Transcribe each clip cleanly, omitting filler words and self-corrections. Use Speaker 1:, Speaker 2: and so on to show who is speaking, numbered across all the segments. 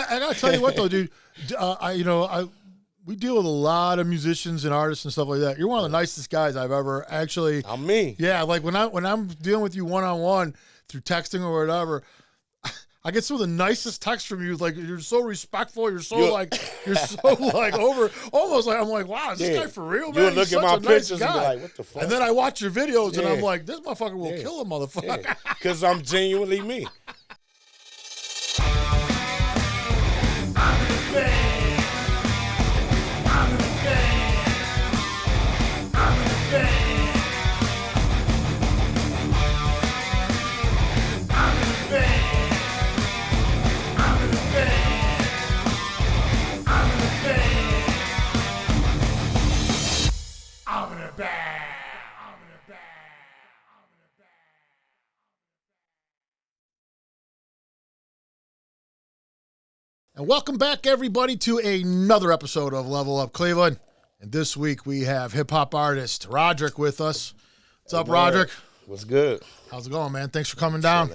Speaker 1: I gotta tell you what though, dude. We deal with a lot of musicians and artists and stuff like that. You're one of the nicest guys I've ever actually.
Speaker 2: I'm me.
Speaker 1: Yeah, like when I'm dealing with you one on one through texting or whatever, I get some of the nicest texts from you. Like you're so respectful. You're so like over, almost like I'm like, wow, is this guy for real, man?
Speaker 2: You'll look at my pictures and be like, what the fuck?
Speaker 1: And then I watch your videos and I'm like, this motherfucker will kill a motherfucker.
Speaker 2: Because I'm genuinely me.
Speaker 1: And welcome back, everybody, to another episode of Level Up Cleveland. And this week we have hip-hop artist Rodgerick with us. What's up, Rodgerick?
Speaker 2: What's good?
Speaker 1: How's it going, man? Thanks for coming down.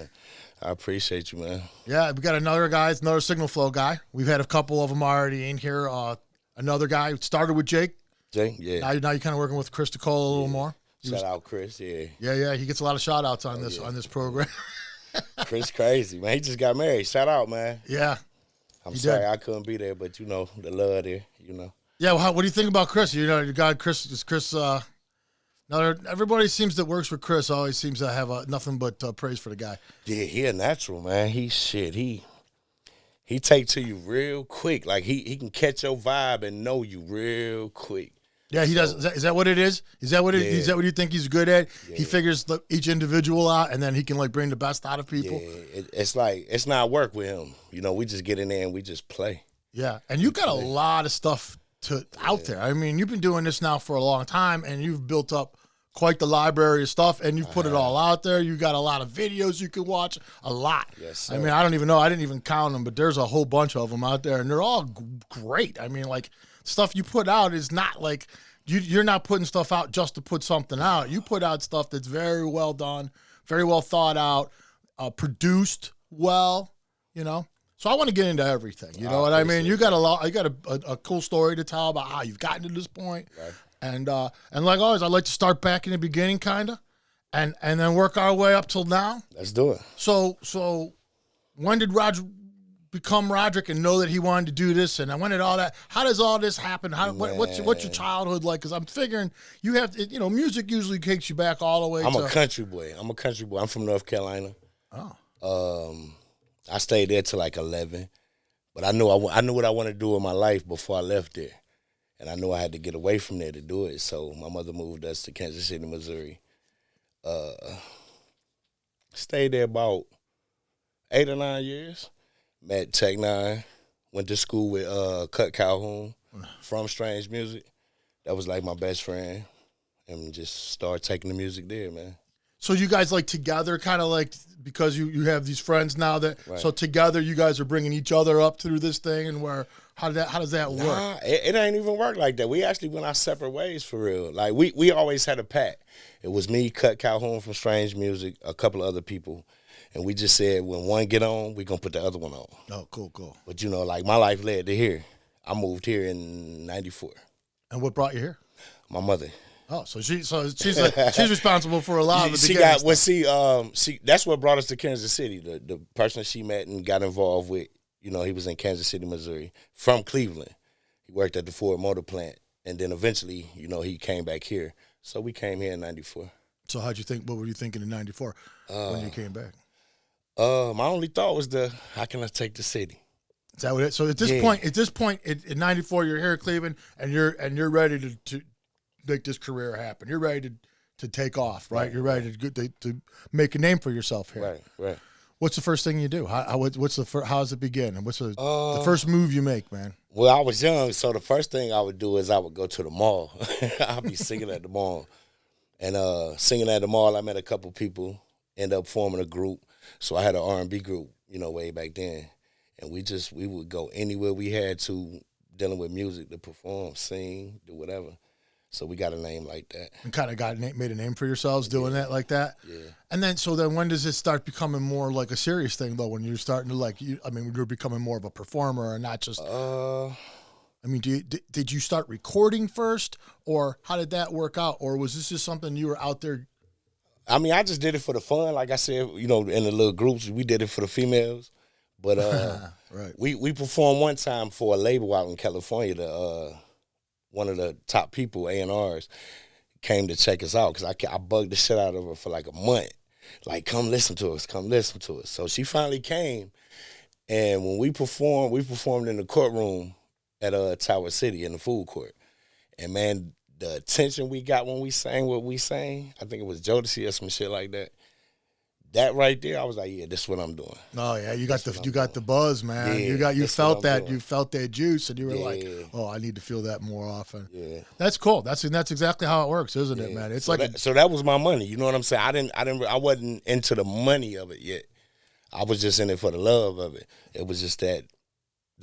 Speaker 2: I appreciate you, man.
Speaker 1: Yeah, we got another Signal Flow guy. We've had a couple of them already in here. Another guy who started with Jake.
Speaker 2: Jake, yeah.
Speaker 1: Now you're kind of working with Chris DeCola a little more.
Speaker 2: Shout out Chris, yeah.
Speaker 1: Yeah, he gets a lot of shout-outs on this program.
Speaker 2: Chris crazy, man. He just got married. Shout out, man.
Speaker 1: Yeah.
Speaker 2: I'm sorry I couldn't be there, but the love there,
Speaker 1: Yeah, well, what do you think about Chris? You got Chris. Is Chris? Now everybody seems that works with Chris always seems to have nothing but praise for the guy.
Speaker 2: Yeah, he a natural, man. He take to you real quick. Like he can catch your vibe and know you real quick.
Speaker 1: Yeah, he does. Is that what it is? Is that what is that what you think he's good at?
Speaker 2: Yeah.
Speaker 1: He figures each individual out, and then he can bring the best out of people.
Speaker 2: Yeah, it's like it's not work with him. We just get in there and we just play.
Speaker 1: Yeah, and you got a lot of stuff out there. I mean, you've been doing this now for a long time, and you've built up quite the library of stuff, and you've put it all out there. You got a lot of videos you can watch, a lot.
Speaker 2: Yes, sir.
Speaker 1: I mean, I don't even know. I didn't even count them, but there's a whole bunch of them out there, and they're all great. I mean, like, stuff you put out is not like you're not putting stuff out just to put something out. You put out stuff that's very well done, very well thought out, produced well, So I want to get into everything. You know what I mean? You got a cool story to tell about how you've gotten to this point.
Speaker 2: Right.
Speaker 1: And like always, I like to start back in the beginning, kind of, and then work our way up till now.
Speaker 2: Let's do it.
Speaker 1: So when did Roger become Rodgerick and know that he wanted to do this? And when did all that? How does all this happen? What's your childhood like? Because I'm figuring you have to, music usually takes you back all the way.
Speaker 2: I'm a country boy. I'm from North Carolina.
Speaker 1: Oh.
Speaker 2: I stayed there till like 11, but I knew what I wanted to do with my life before I left there. And I knew I had to get away from there to do it. So my mother moved us to Kansas City, Missouri. Stayed there about 8 or 9 years. Met Tech Nine. Went to school with Cut Calhoun from Strange Music. That was like my best friend. And just started taking the music there, man.
Speaker 1: So you guys like together, kind of like, because you have these friends now that,
Speaker 2: right.
Speaker 1: So together you guys are bringing each other up through this thing, and how does that work?
Speaker 2: Nah, it ain't even work like that. We actually went our separate ways for real. Like we always had a pact. It was me, Cut Calhoun from Strange Music, a couple of other people, and we just said when one get on, we gonna put the other one on.
Speaker 1: Oh, cool.
Speaker 2: But like my life led to here. I moved here in '94.
Speaker 1: And what brought you here?
Speaker 2: My mother.
Speaker 1: Oh, so she's responsible for a lot of the
Speaker 2: that's what brought us to Kansas City. The person she met and got involved with, he was in Kansas City, Missouri, from Cleveland. He worked at the Ford Motor Plant, and then eventually, he came back here. So we came here in '94.
Speaker 1: So how'd you think? What were you thinking in '94 when you came back?
Speaker 2: My only thought was how can I take the city?
Speaker 1: Is that what it? So at this point, in '94, you're here in Cleveland, and you're ready to make this career happen. You're ready to take off, right? You're ready to make a name for yourself here.
Speaker 2: Right.
Speaker 1: What's the first thing you do? How does it begin? And what's the first move you make, man?
Speaker 2: Well, I was young, so the first thing I would do is I would go to the mall. I'd be singing at the mall. And singing at the mall, I met a couple people, end up forming a group. So I had an R&B group, way back then. And we would go anywhere we had to, dealing with music, to perform, sing, do whatever. So we got a name like that.
Speaker 1: And kind of made a name for yourselves doing that like that.
Speaker 2: Yeah.
Speaker 1: And then when does it start becoming more like a serious thing though? When you're starting to when you're becoming more of a performer and not just. I mean, did you start recording first, or how did that work out, or was this just something you were out there?
Speaker 2: I mean, I just did it for the fun. Like I said, in the little groups, we did it for the females. But
Speaker 1: right.
Speaker 2: we performed one time for a label out in California. One of the top people, A&Rs, came to check us out because I bugged the shit out of her for like a month. Like, come listen to us, come listen to us. So she finally came, and when we performed in the courtroom at Tower City in the food court. And, man, the attention we got when we sang what we sang, I think it was Jodeci or some shit like that. That right there, I was like, yeah, this is what I'm doing.
Speaker 1: Oh yeah, you got the buzz, man.
Speaker 2: Yeah,
Speaker 1: you felt that
Speaker 2: doing.
Speaker 1: You felt that juice, and you were like, oh, I need to feel that more often.
Speaker 2: Yeah,
Speaker 1: that's cool. That's exactly how it works, isn't it, man? It's
Speaker 2: so that was my money. You know what I'm saying? I wasn't into the money of it yet. I was just in it for the love of it. It was just the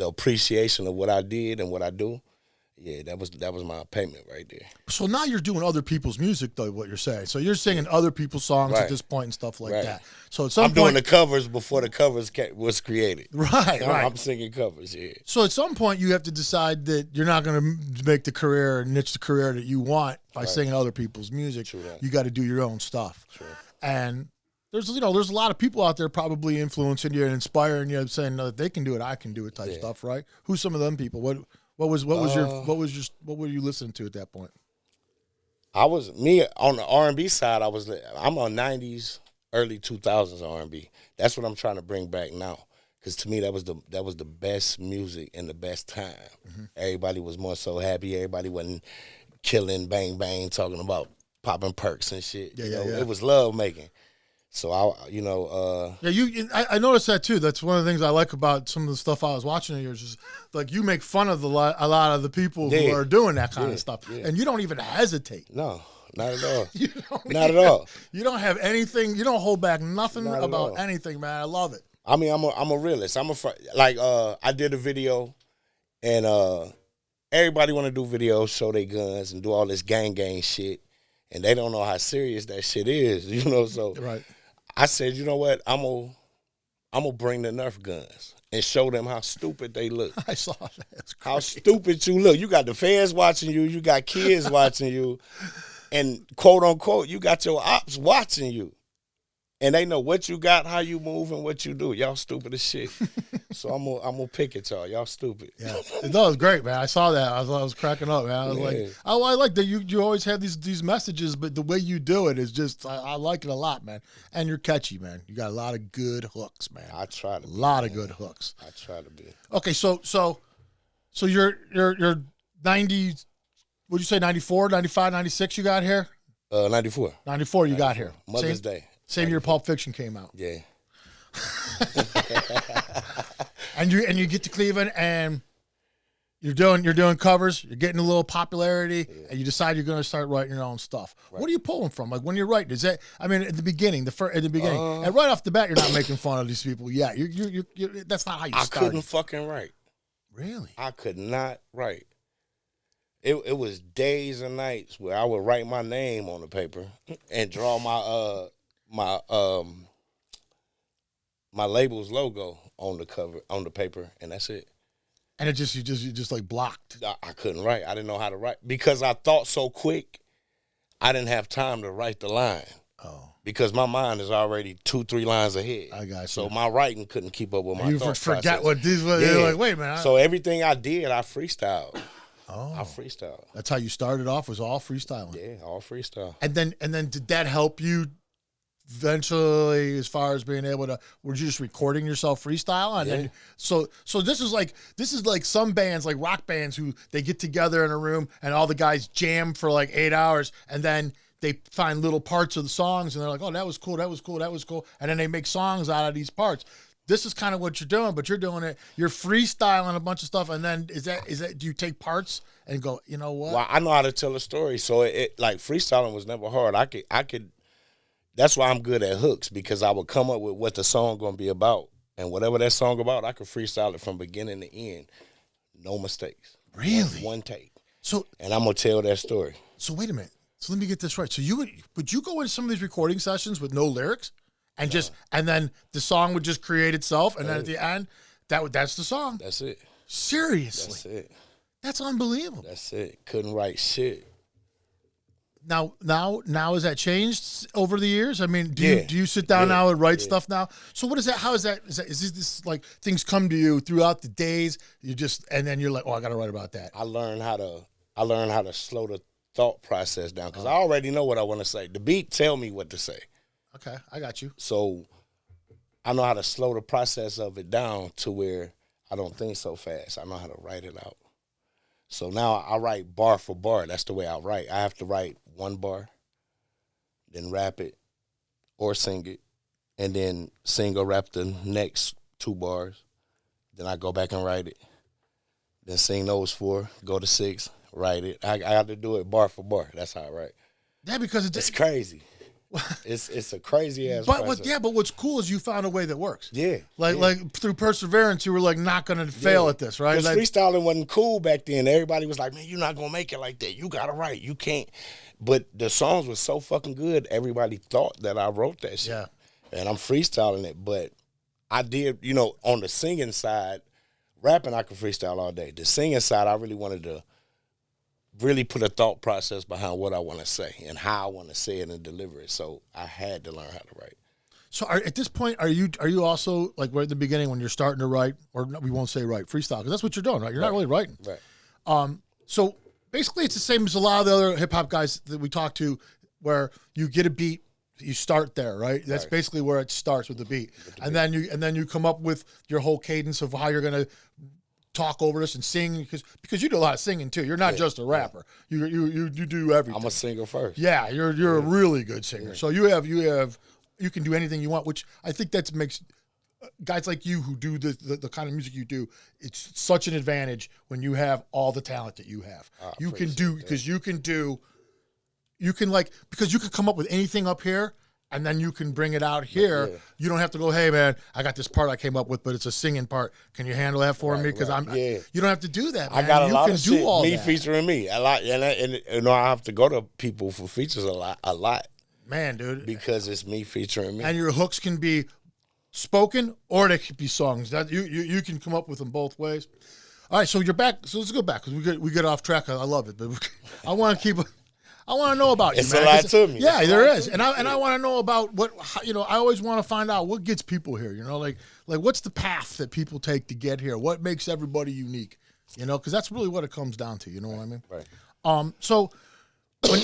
Speaker 2: appreciation of what I did and what I do. Yeah, that was my payment right there.
Speaker 1: So now you're doing other people's music, though. What you're saying, so you're singing other people's songs at this point and stuff like that. So at some
Speaker 2: I'm doing the covers before the covers was created.
Speaker 1: Right.
Speaker 2: I'm singing covers. Yeah.
Speaker 1: So at some point you have to decide that you're not going to make the career, niche the career that you want by singing other people's music.
Speaker 2: True that.
Speaker 1: You got to do your own stuff.
Speaker 2: True.
Speaker 1: And there's a lot of people out there probably influencing you and inspiring you, saying that they can do it, I can do it, type stuff. Right? Who's some of them people? What were you listening to at that point?
Speaker 2: Me on the R&B side. I'm on 90s, early 2000s R&B. That's what I'm trying to bring back now, because to me that was the best music and the best time. Mm-hmm. Everybody was more so happy. Everybody wasn't killing, bang bang, talking about popping perks and shit. It was love making. So
Speaker 1: I noticed that too. That's one of the things I like about some of the stuff I was watching of yours. Is like you make fun of a lot of the people who are doing that kind of stuff, and you don't even hesitate.
Speaker 2: No, not at all. Not at all.
Speaker 1: You don't have anything. You don't hold back nothing about anything, man. I love it.
Speaker 2: I mean, I'm a realist. I did a video, and everybody want to do videos, show their guns, and do all this gang shit, and they don't know how serious that shit is. So
Speaker 1: right.
Speaker 2: I said, you know what? I'm gonna bring the Nerf guns and show them how stupid they look.
Speaker 1: I saw that.
Speaker 2: How stupid you look. You got the fans watching you. You got kids watching you, and quote unquote, you got your ops watching you, and they know what you got, how you move, and what you do. Y'all stupid as shit. So I'm gonna pick it, y'all. Y'all stupid.
Speaker 1: Yeah, that was great, man. I saw that. I was cracking up, man. I was like, I like that you always have these messages, but the way you do it is just I like it a lot, man. And you're catchy, man. You got a lot of good hooks, man.
Speaker 2: I try to.
Speaker 1: A lot of good hooks.
Speaker 2: I try to be.
Speaker 1: Okay, so you're 90. What'd you say? 94, 95, 96 you got here?
Speaker 2: 94.
Speaker 1: 94 you got here.
Speaker 2: Mother's Day.
Speaker 1: Same year Pulp Fiction came out.
Speaker 2: Yeah.
Speaker 1: And you get to Cleveland and you're doing covers, you're getting a little popularity, and you decide you're going to start writing your own stuff. Right. What are you pulling from? Like when you're writing, is that? I mean, at the beginning, and right off the bat, you're not making fun of these people. Yeah, you that's not how you started.
Speaker 2: I couldn't fucking write.
Speaker 1: Really?
Speaker 2: I could not write. It was days and nights where I would write my name on the paper and draw my label's logo on the cover, on the paper, and that's it.
Speaker 1: And you just like blocked.
Speaker 2: I couldn't write. I didn't know how to write because I thought so quick. I didn't have time to write the line. Oh. Because my mind is already 2-3 lines ahead.
Speaker 1: I got you.
Speaker 2: So my writing couldn't keep up with my thought
Speaker 1: forgot
Speaker 2: process.
Speaker 1: what these were. Yeah. You're like, wait a minute.
Speaker 2: So everything I did, I freestyled.
Speaker 1: Oh.
Speaker 2: I freestyled.
Speaker 1: That's how you started off, was all freestyling.
Speaker 2: Yeah, all freestyle.
Speaker 1: And then did that help you eventually, as far as being able to, were you just recording yourself freestyle? And then so this is like some bands, like rock bands, who they get together in a room and all the guys jam for like 8 hours, and then they find little parts of the songs and they're like, oh, that was cool, and then they make songs out of these parts. This is kind of what you're doing, but you're doing it. You're freestyling a bunch of stuff, and then is that? Do you take parts and go, you know what?
Speaker 2: Well, I know how to tell a story, so it like freestyling was never hard. I could. That's why I'm good at hooks, because I would come up with what the song gonna be about, and whatever that song about, I could freestyle it from beginning to end, no mistakes.
Speaker 1: Really,
Speaker 2: one take. and I'm gonna tell that story.
Speaker 1: So wait a minute. So let me get this right. So would you go into some of these recording sessions with no lyrics, and and then the song would just create itself, and then at the end, that's the song.
Speaker 2: That's it.
Speaker 1: Seriously,
Speaker 2: That's it.
Speaker 1: That's unbelievable.
Speaker 2: That's it. Couldn't write shit.
Speaker 1: Now has that changed over the years? I mean, do you sit down now and write stuff now? So what is that? How is that? Is this like things come to you throughout the days? And then you're like, oh, I got to write about that.
Speaker 2: I learned how to slow the thought process down because I already know what I want to say. The beat tell me what to say.
Speaker 1: Okay, I got you.
Speaker 2: So I know how to slow the process of it down to where I don't think so fast. I know how to write it out. So now I write bar for bar. That's the way I write. I have to write one bar, then rap it or sing it, and then sing or rap the next 2 bars. Then I go back and write it. Then sing those 4, go to 6, write it. I have to do it bar for bar. That's how I write.
Speaker 1: Yeah, because
Speaker 2: it's crazy. It's a crazy ass process.
Speaker 1: But what's cool is you found a way that works.
Speaker 2: Yeah.
Speaker 1: Like through perseverance, you were like not going to fail at this, right?
Speaker 2: Because freestyling wasn't cool back then. Everybody was like, man, you're not going to make it like that. You got to write. You can't. But the songs were so fucking good, everybody thought that I wrote that shit.
Speaker 1: Yeah.
Speaker 2: And I'm freestyling it. But I did, on the singing side, rapping I could freestyle all day. The singing side, I really wanted to really put a thought process behind what I want to say and how I want to say it and deliver it. So I had to learn how to write.
Speaker 1: So at this point, are you also like right at the beginning when you're starting to write, or we won't say write, freestyle, because that's what you're doing, right? You're not really writing.
Speaker 2: Right.
Speaker 1: So basically it's the same as a lot of the other hip hop guys that we talk to, where you get a beat, you start there, right? That's basically where it starts with the beat. And then you come up with your whole cadence of how you're going to talk over this and sing, because you do a lot of singing too. You're not just a rapper. You do everything.
Speaker 2: I'm a singer first.
Speaker 1: Yeah, you're a really good singer. Yeah. So you can do anything you want, which I think that makes guys like you who do the kind of music you do, it's such an advantage when you have all the talent that you have. You can come up with anything up here, and then you can bring it out here. Yeah. You don't have to go, hey man, I got this part I came up with, but it's a singing part. Can you handle that for me? Because you don't have to do that, man.
Speaker 2: I got a lot
Speaker 1: of
Speaker 2: shit, me featuring me a lot, and I have to go to people for features a lot.
Speaker 1: Man, dude,
Speaker 2: because it's me featuring me,
Speaker 1: and your hooks can be spoken or they could be songs. That you can come up with them both ways. All right, so you're back. So let's go back because we get off track. I love it, but I want to keep. I want to know about you,
Speaker 2: it's
Speaker 1: man.
Speaker 2: A lot to me.
Speaker 1: Yeah, there is, and I want to know about I always want to find out what gets people here. Like what's the path that people take to get here? What makes everybody unique? Because that's really what it comes down to. You know what I mean?
Speaker 2: Right.
Speaker 1: So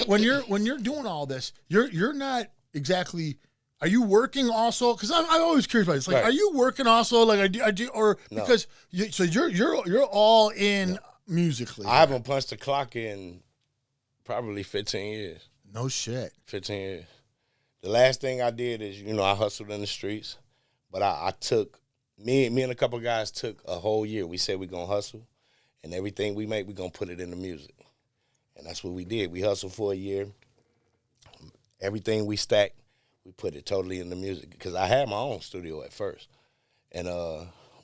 Speaker 1: when you're doing all this, you're not exactly. Are you working also? Because I'm always curious about this. Like, are you working also? Like, I do, or no. Because you're all in musically.
Speaker 2: I haven't punched the clock in probably 15 years.
Speaker 1: No shit.
Speaker 2: 15 years. The last thing I did is, I hustled in the streets, but I took me and a couple of guys took a whole year. We said we're gonna hustle, and everything we make, we're gonna put it in the music, and that's what we did. We hustled for a year. Everything we stacked, we put it totally in the music because I had my own studio at first, and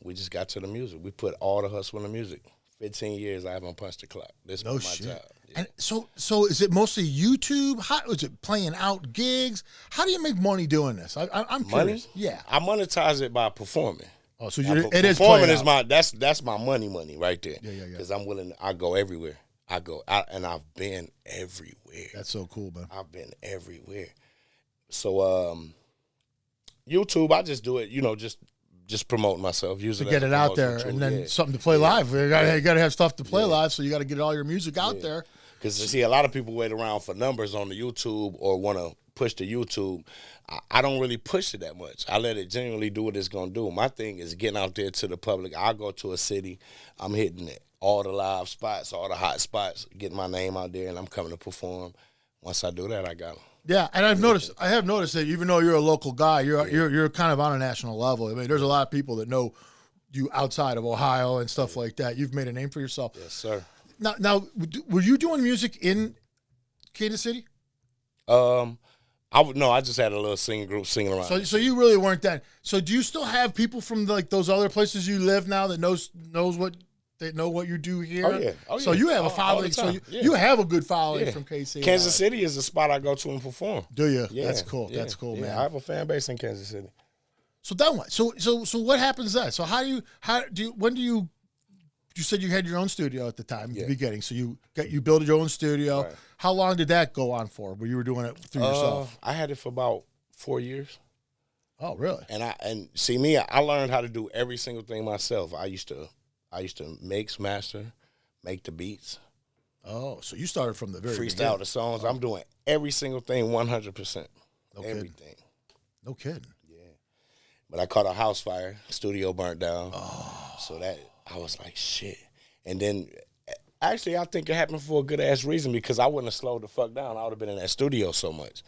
Speaker 2: we just got to the music. We put all the hustle in the music. 15 years, I haven't punched the clock. This was my job. Yeah.
Speaker 1: And so is it mostly YouTube? How is it playing out gigs? How do you make money doing this? I'm curious. Yeah,
Speaker 2: I monetize it by performing.
Speaker 1: Oh, so
Speaker 2: it is performing is my that's my money right there.
Speaker 1: Yeah.
Speaker 2: Because I'm willing. I go everywhere. And I've been everywhere.
Speaker 1: That's so cool, man.
Speaker 2: I've been everywhere. So YouTube, I just do it. Just promote myself, use it
Speaker 1: to get it out there, and then something to play live. You got to have stuff to play live, so you got to get all your music out there.
Speaker 2: Because see, a lot of people wait around for numbers on the YouTube or want to push the YouTube. I don't really push it that much. I let it genuinely do what it's gonna do. My thing is getting out there to the public. I go to a city, I'm hitting it, all the live spots, all the hot spots, getting my name out there, and I'm coming to perform. Once I do that, I got them.
Speaker 1: Yeah, and I have noticed that even though you're a local guy, you're kind of on a national level. I mean, there's a lot of people that know you outside of Ohio and stuff like that. You've made a name for yourself.
Speaker 2: Yes, sir.
Speaker 1: Now, were you doing music in Kansas City?
Speaker 2: I just had a little singing group singing around.
Speaker 1: So you really weren't that. So do you still have people from like those other places you live now that knows that know what you do here.
Speaker 2: Oh, yeah. Oh,
Speaker 1: So
Speaker 2: yeah.
Speaker 1: you have a
Speaker 2: All
Speaker 1: following.
Speaker 2: the
Speaker 1: So
Speaker 2: time.
Speaker 1: you have a good following from KC.
Speaker 2: Kansas City is the spot I go to and perform.
Speaker 1: Do you?
Speaker 2: Yeah.
Speaker 1: That's cool.
Speaker 2: Yeah.
Speaker 1: That's cool,
Speaker 2: Yeah.
Speaker 1: man.
Speaker 2: I have a fan base in Kansas City.
Speaker 1: So then what? So what happens then? So when do you said you had your own studio at the time, at the beginning. So you built your own studio.
Speaker 2: Right.
Speaker 1: How long did that go on for? Where you were doing it through yourself?
Speaker 2: I had it for about 4 years.
Speaker 1: Oh, really?
Speaker 2: And see me, I learned how to do every single thing myself. I used to mix, master, make the beats.
Speaker 1: Oh, so you started from the very
Speaker 2: freestyle
Speaker 1: beginning.
Speaker 2: the songs. I'm doing every single thing 100%.
Speaker 1: No
Speaker 2: Everything.
Speaker 1: kidding. No kidding.
Speaker 2: Yeah. But I caught a house fire. Studio burnt down.
Speaker 1: Oh.
Speaker 2: So that I was like, shit. And then actually I think it happened for a good ass reason because I wouldn't have slowed the fuck down. I would have been in that studio so much.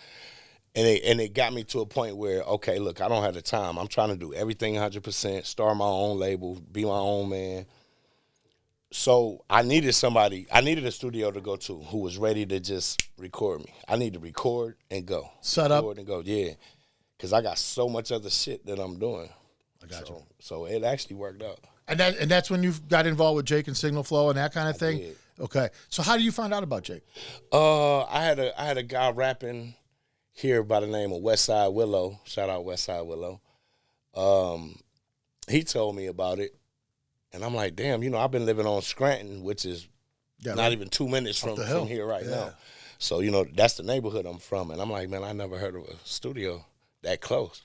Speaker 2: And it got me to a point where, okay, look, I don't have the time. I'm trying to do everything 100%, start my own label, be my own man. So I needed a studio to go to who was ready to just record me. I need to record and go.
Speaker 1: Set up.
Speaker 2: Record and go, yeah. Because I got so much other shit that I'm doing.
Speaker 1: I got you.
Speaker 2: So it actually worked out.
Speaker 1: And that's when you got involved with Jake and Signal Flow and that kind of thing?
Speaker 2: did.
Speaker 1: Okay. So how do you find out about Jake?
Speaker 2: I had a guy rapping here by the name of Westside Willow. Shout out Westside Willow. He told me about it. And I'm like, damn, I've been living on Scranton, which is not even 2 minutes from here right now. So, that's the neighborhood I'm from. And I'm like, man, I never heard of a studio that close.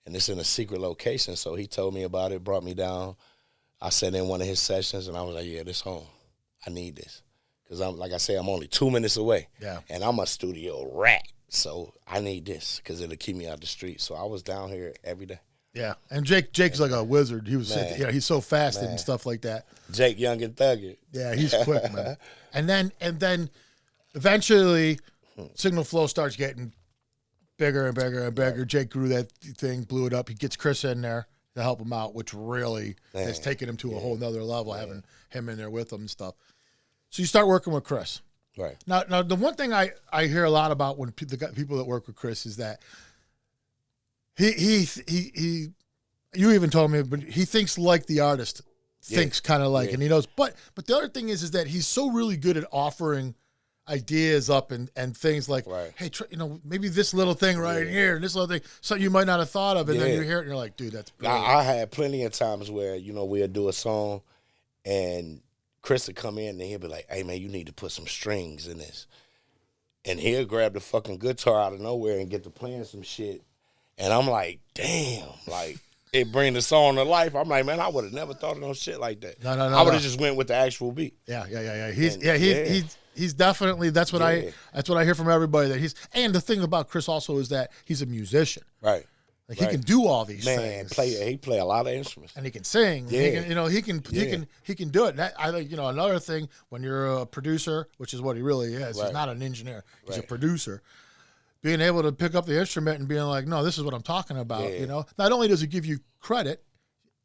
Speaker 2: And it's in a secret location. So he told me about it, brought me down. I sat in one of his sessions, and I was like, yeah, this home. I need this. Because like I say, I'm only 2 minutes away. Yeah. And I'm a studio rat. So I need this because it'll keep me out the street. So I was down here every day.
Speaker 1: Yeah, and Jake's like a wizard. He was, he's so fast and stuff like that.
Speaker 2: Jake, young and thuggy.
Speaker 1: Yeah, he's quick, man. And then, eventually, Signal Flow starts getting bigger and bigger and bigger. Jake grew that thing, blew it up. He gets Chris in there to help him out, which really has taken him to a whole nother level, having him in there with him and stuff. So you start working with Chris.
Speaker 2: Right.
Speaker 1: Now the one thing I hear a lot about when the people that work with Chris is that he you even told me, but he thinks like the artist thinks kind of like, and he knows. But the other thing is that he's so really good at offering ideas up and things like, hey, maybe this little thing right here and this little thing, something you might not have thought of, and then you hear it and you're like, dude, that's brilliant.
Speaker 2: I had plenty of times where we'll do a song and Chris would come in and he'll be like, hey, man, you need to put some strings in this. And he'll grab the fucking guitar out of nowhere and get to playing some shit. And I'm like, damn, like, it bring the song to life. I'm like, man, I would have never thought of no shit like that. No, I would have just went with the actual beat.
Speaker 1: Yeah. He's definitely, that's what I hear from everybody, that and the thing about Chris also is that he's a musician.
Speaker 2: Right.
Speaker 1: Like he can do all these things.
Speaker 2: He play a lot of instruments,
Speaker 1: and he can sing. Yeah. He can do it. And that, I think another thing when you're a producer, which is what he really is. He's not an engineer. He's a producer. Being able to pick up the instrument and being like, no, this is what I'm talking about. Not only does it give you credit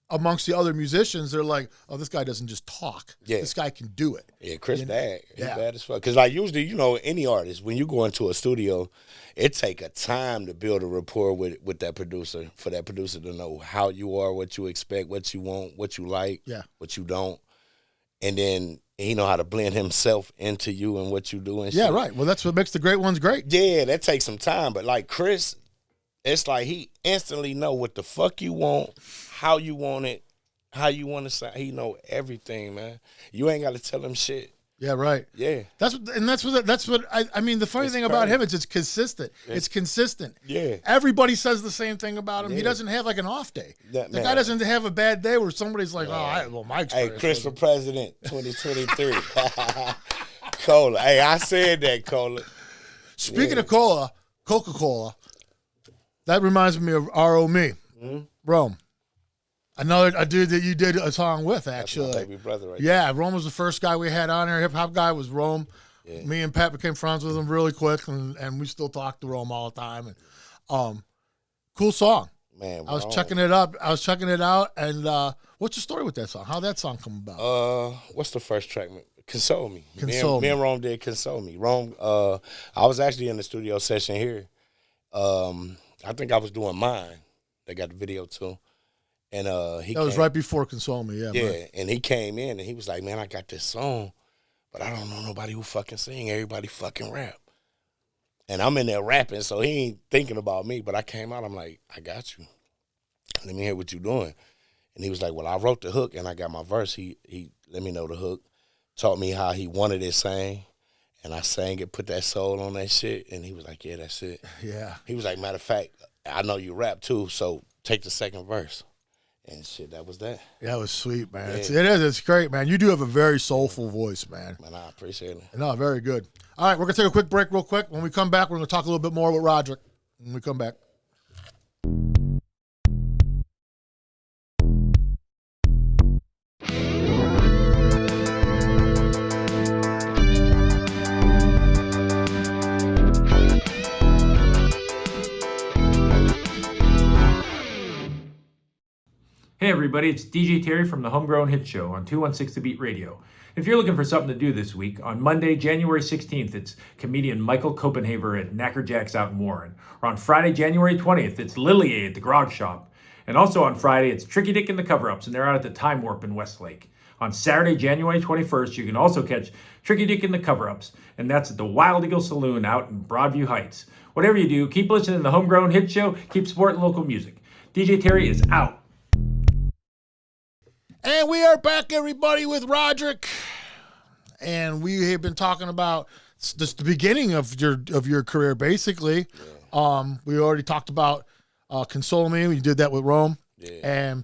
Speaker 1: amongst the other musicians, they're like, oh, this guy doesn't just talk. Yeah. This guy can do it.
Speaker 2: Yeah, Chris bad. He's bad as fuck. Because usually, any artist, when you go into a studio, it take a time to build a rapport with that producer, for that producer to know how you are, what you expect, what you want, what you like, what you don't. And then he know how to blend himself into you and what you do and shit.
Speaker 1: Yeah, right. Well, that's what makes the great ones great.
Speaker 2: Yeah, that takes some time. But like Chris, it's like he instantly know what the fuck you want, how you want it, how you want to sound. He know everything, man. You ain't got to tell him shit.
Speaker 1: Yeah, right.
Speaker 2: Yeah.
Speaker 1: That's what I mean, the funny thing about him is it's consistent. It's consistent.
Speaker 2: Yeah.
Speaker 1: Everybody says the same thing about him. He doesn't have like an off day. The guy doesn't have a bad day where somebody's like, my experience.
Speaker 2: Hey, Chris for president 2023. Cola. Hey, I said that, Cola.
Speaker 1: Speaking of cola, Coca-Cola, that reminds me of R.O.Me. Rome. Another a dude that you did a song with, actually.
Speaker 2: That's my baby brother right
Speaker 1: there. Rome was the first guy we had on here. Hip-hop guy was Rome. Yeah. Me and Pat became friends with him really quick, and we still talk to Rome all the time. And cool song.
Speaker 2: Man,
Speaker 1: I was checking it up. And what's the story with that song? How'd that song come about?
Speaker 2: What's the first track? Console Me.
Speaker 1: Me
Speaker 2: and Rome did Console Me. Rome, I was actually in the studio session here. I think I was doing mine. They got the video too. And he
Speaker 1: That was right before Console Me, yeah.
Speaker 2: Yeah,
Speaker 1: Man.
Speaker 2: and he came in and he was like, man, I got this song, but I don't know nobody who fucking sing. Everybody fucking rap. And I'm in there rapping, so he ain't thinking about me. But I came out, I'm like, I got you. Let me hear what you doing. And he was like, well, I wrote the hook and I got my verse. He let me know the hook, taught me how he wanted it sang. And I sang it, put that soul on that shit. And he was like, yeah, that's it.
Speaker 1: Yeah.
Speaker 2: He was like, matter of fact, I know you rap too, so take the second verse. And shit, that was that.
Speaker 1: That was sweet, man.
Speaker 2: Yeah.
Speaker 1: It is. It's great, man. You do have a very soulful voice, man.
Speaker 2: Man, I appreciate it.
Speaker 1: No, very good. All right, we're going to take a quick break real quick. When we come back, we're going to talk a little bit more with Rodgerick. When we come back.
Speaker 3: Hey everybody, it's DJ Terry from the Homegrown Hit Show on 216 The Beat Radio. If you're looking for something to do this week, on Monday, January 16th, it's comedian Michael Copenhaver at Knacker Jack's out in Warren. Or on Friday, January 20th, it's Lillier at the Grog Shop. And also on Friday, it's Tricky Dick and the Cover-Ups, and they're out at the Time Warp in Westlake. On Saturday, January 21st, you can also catch Tricky Dick and the Cover-Ups, and that's at the Wild Eagle Saloon out in Broadview Heights. Whatever you do, keep listening to the Homegrown Hit Show, keep supporting local music. DJ Terry is out.
Speaker 1: And we are back, everybody, with Rodgerick. And we have been talking about just the beginning of your career, basically. Yeah. We already talked about Console Me. We did that with Rome. Yeah.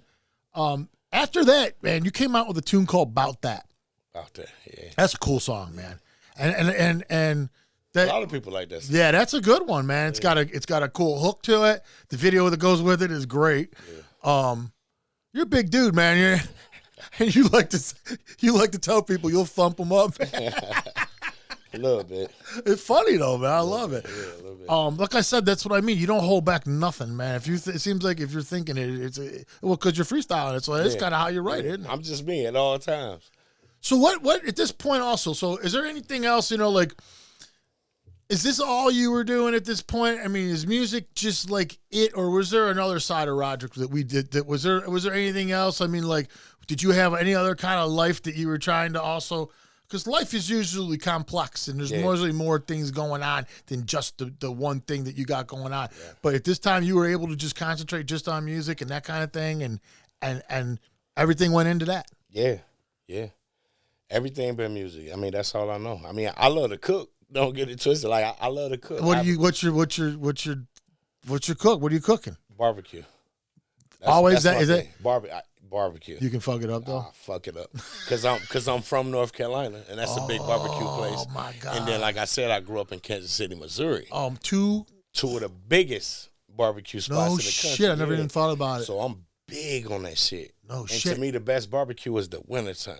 Speaker 1: And after that, man, you came out with a tune called About That.
Speaker 2: About That, yeah.
Speaker 1: That's a cool song, man. And that,
Speaker 2: a lot of people like that song.
Speaker 1: Yeah, that's a good one, man. It's got a cool hook to it. The video that goes with it is great. Yeah. You're a big dude, man. And you like to tell people you'll thump them up.
Speaker 2: A little bit.
Speaker 1: It's funny though, man. I love it.
Speaker 2: Yeah, a little bit.
Speaker 1: Like I said, that's what I mean. You don't hold back nothing, man. If it seems like if you're thinking it, because you're freestyling it, so it's kind of how you write it, isn't it?
Speaker 2: I'm just me at all times.
Speaker 1: So what at this point also? So is there anything else? Like, is this all you were doing at this point? I mean, is music just like it, or was there another side of Rodgerick that we did? That was there anything else? I mean, like, did you have any other kind of life that you were trying to also? Because life is usually complex, and there's usually more things going on than just the one thing that you got going on. Yeah. But at this time, you were able to just concentrate just on music and that kind of thing, and everything went into that.
Speaker 2: Yeah. Everything but music. I mean, that's all I know. I mean, I love to cook. Don't get it twisted. Like I love to cook.
Speaker 1: What's your cook? What are you cooking?
Speaker 2: Barbecue.
Speaker 1: Always
Speaker 2: that's
Speaker 1: is it?
Speaker 2: Barbecue.
Speaker 1: You can fuck it up though.
Speaker 2: Fuck it up, cause I'm from North Carolina, and that's a big barbecue place.
Speaker 1: Oh my God!
Speaker 2: And then, like I said, I grew up in Kansas City, Missouri.
Speaker 1: Two
Speaker 2: of the biggest barbecue spots in the country.
Speaker 1: No shit, I never even thought about it.
Speaker 2: So I'm big on that shit.
Speaker 1: No
Speaker 2: and
Speaker 1: shit.
Speaker 2: To me, the best barbecue is the wintertime.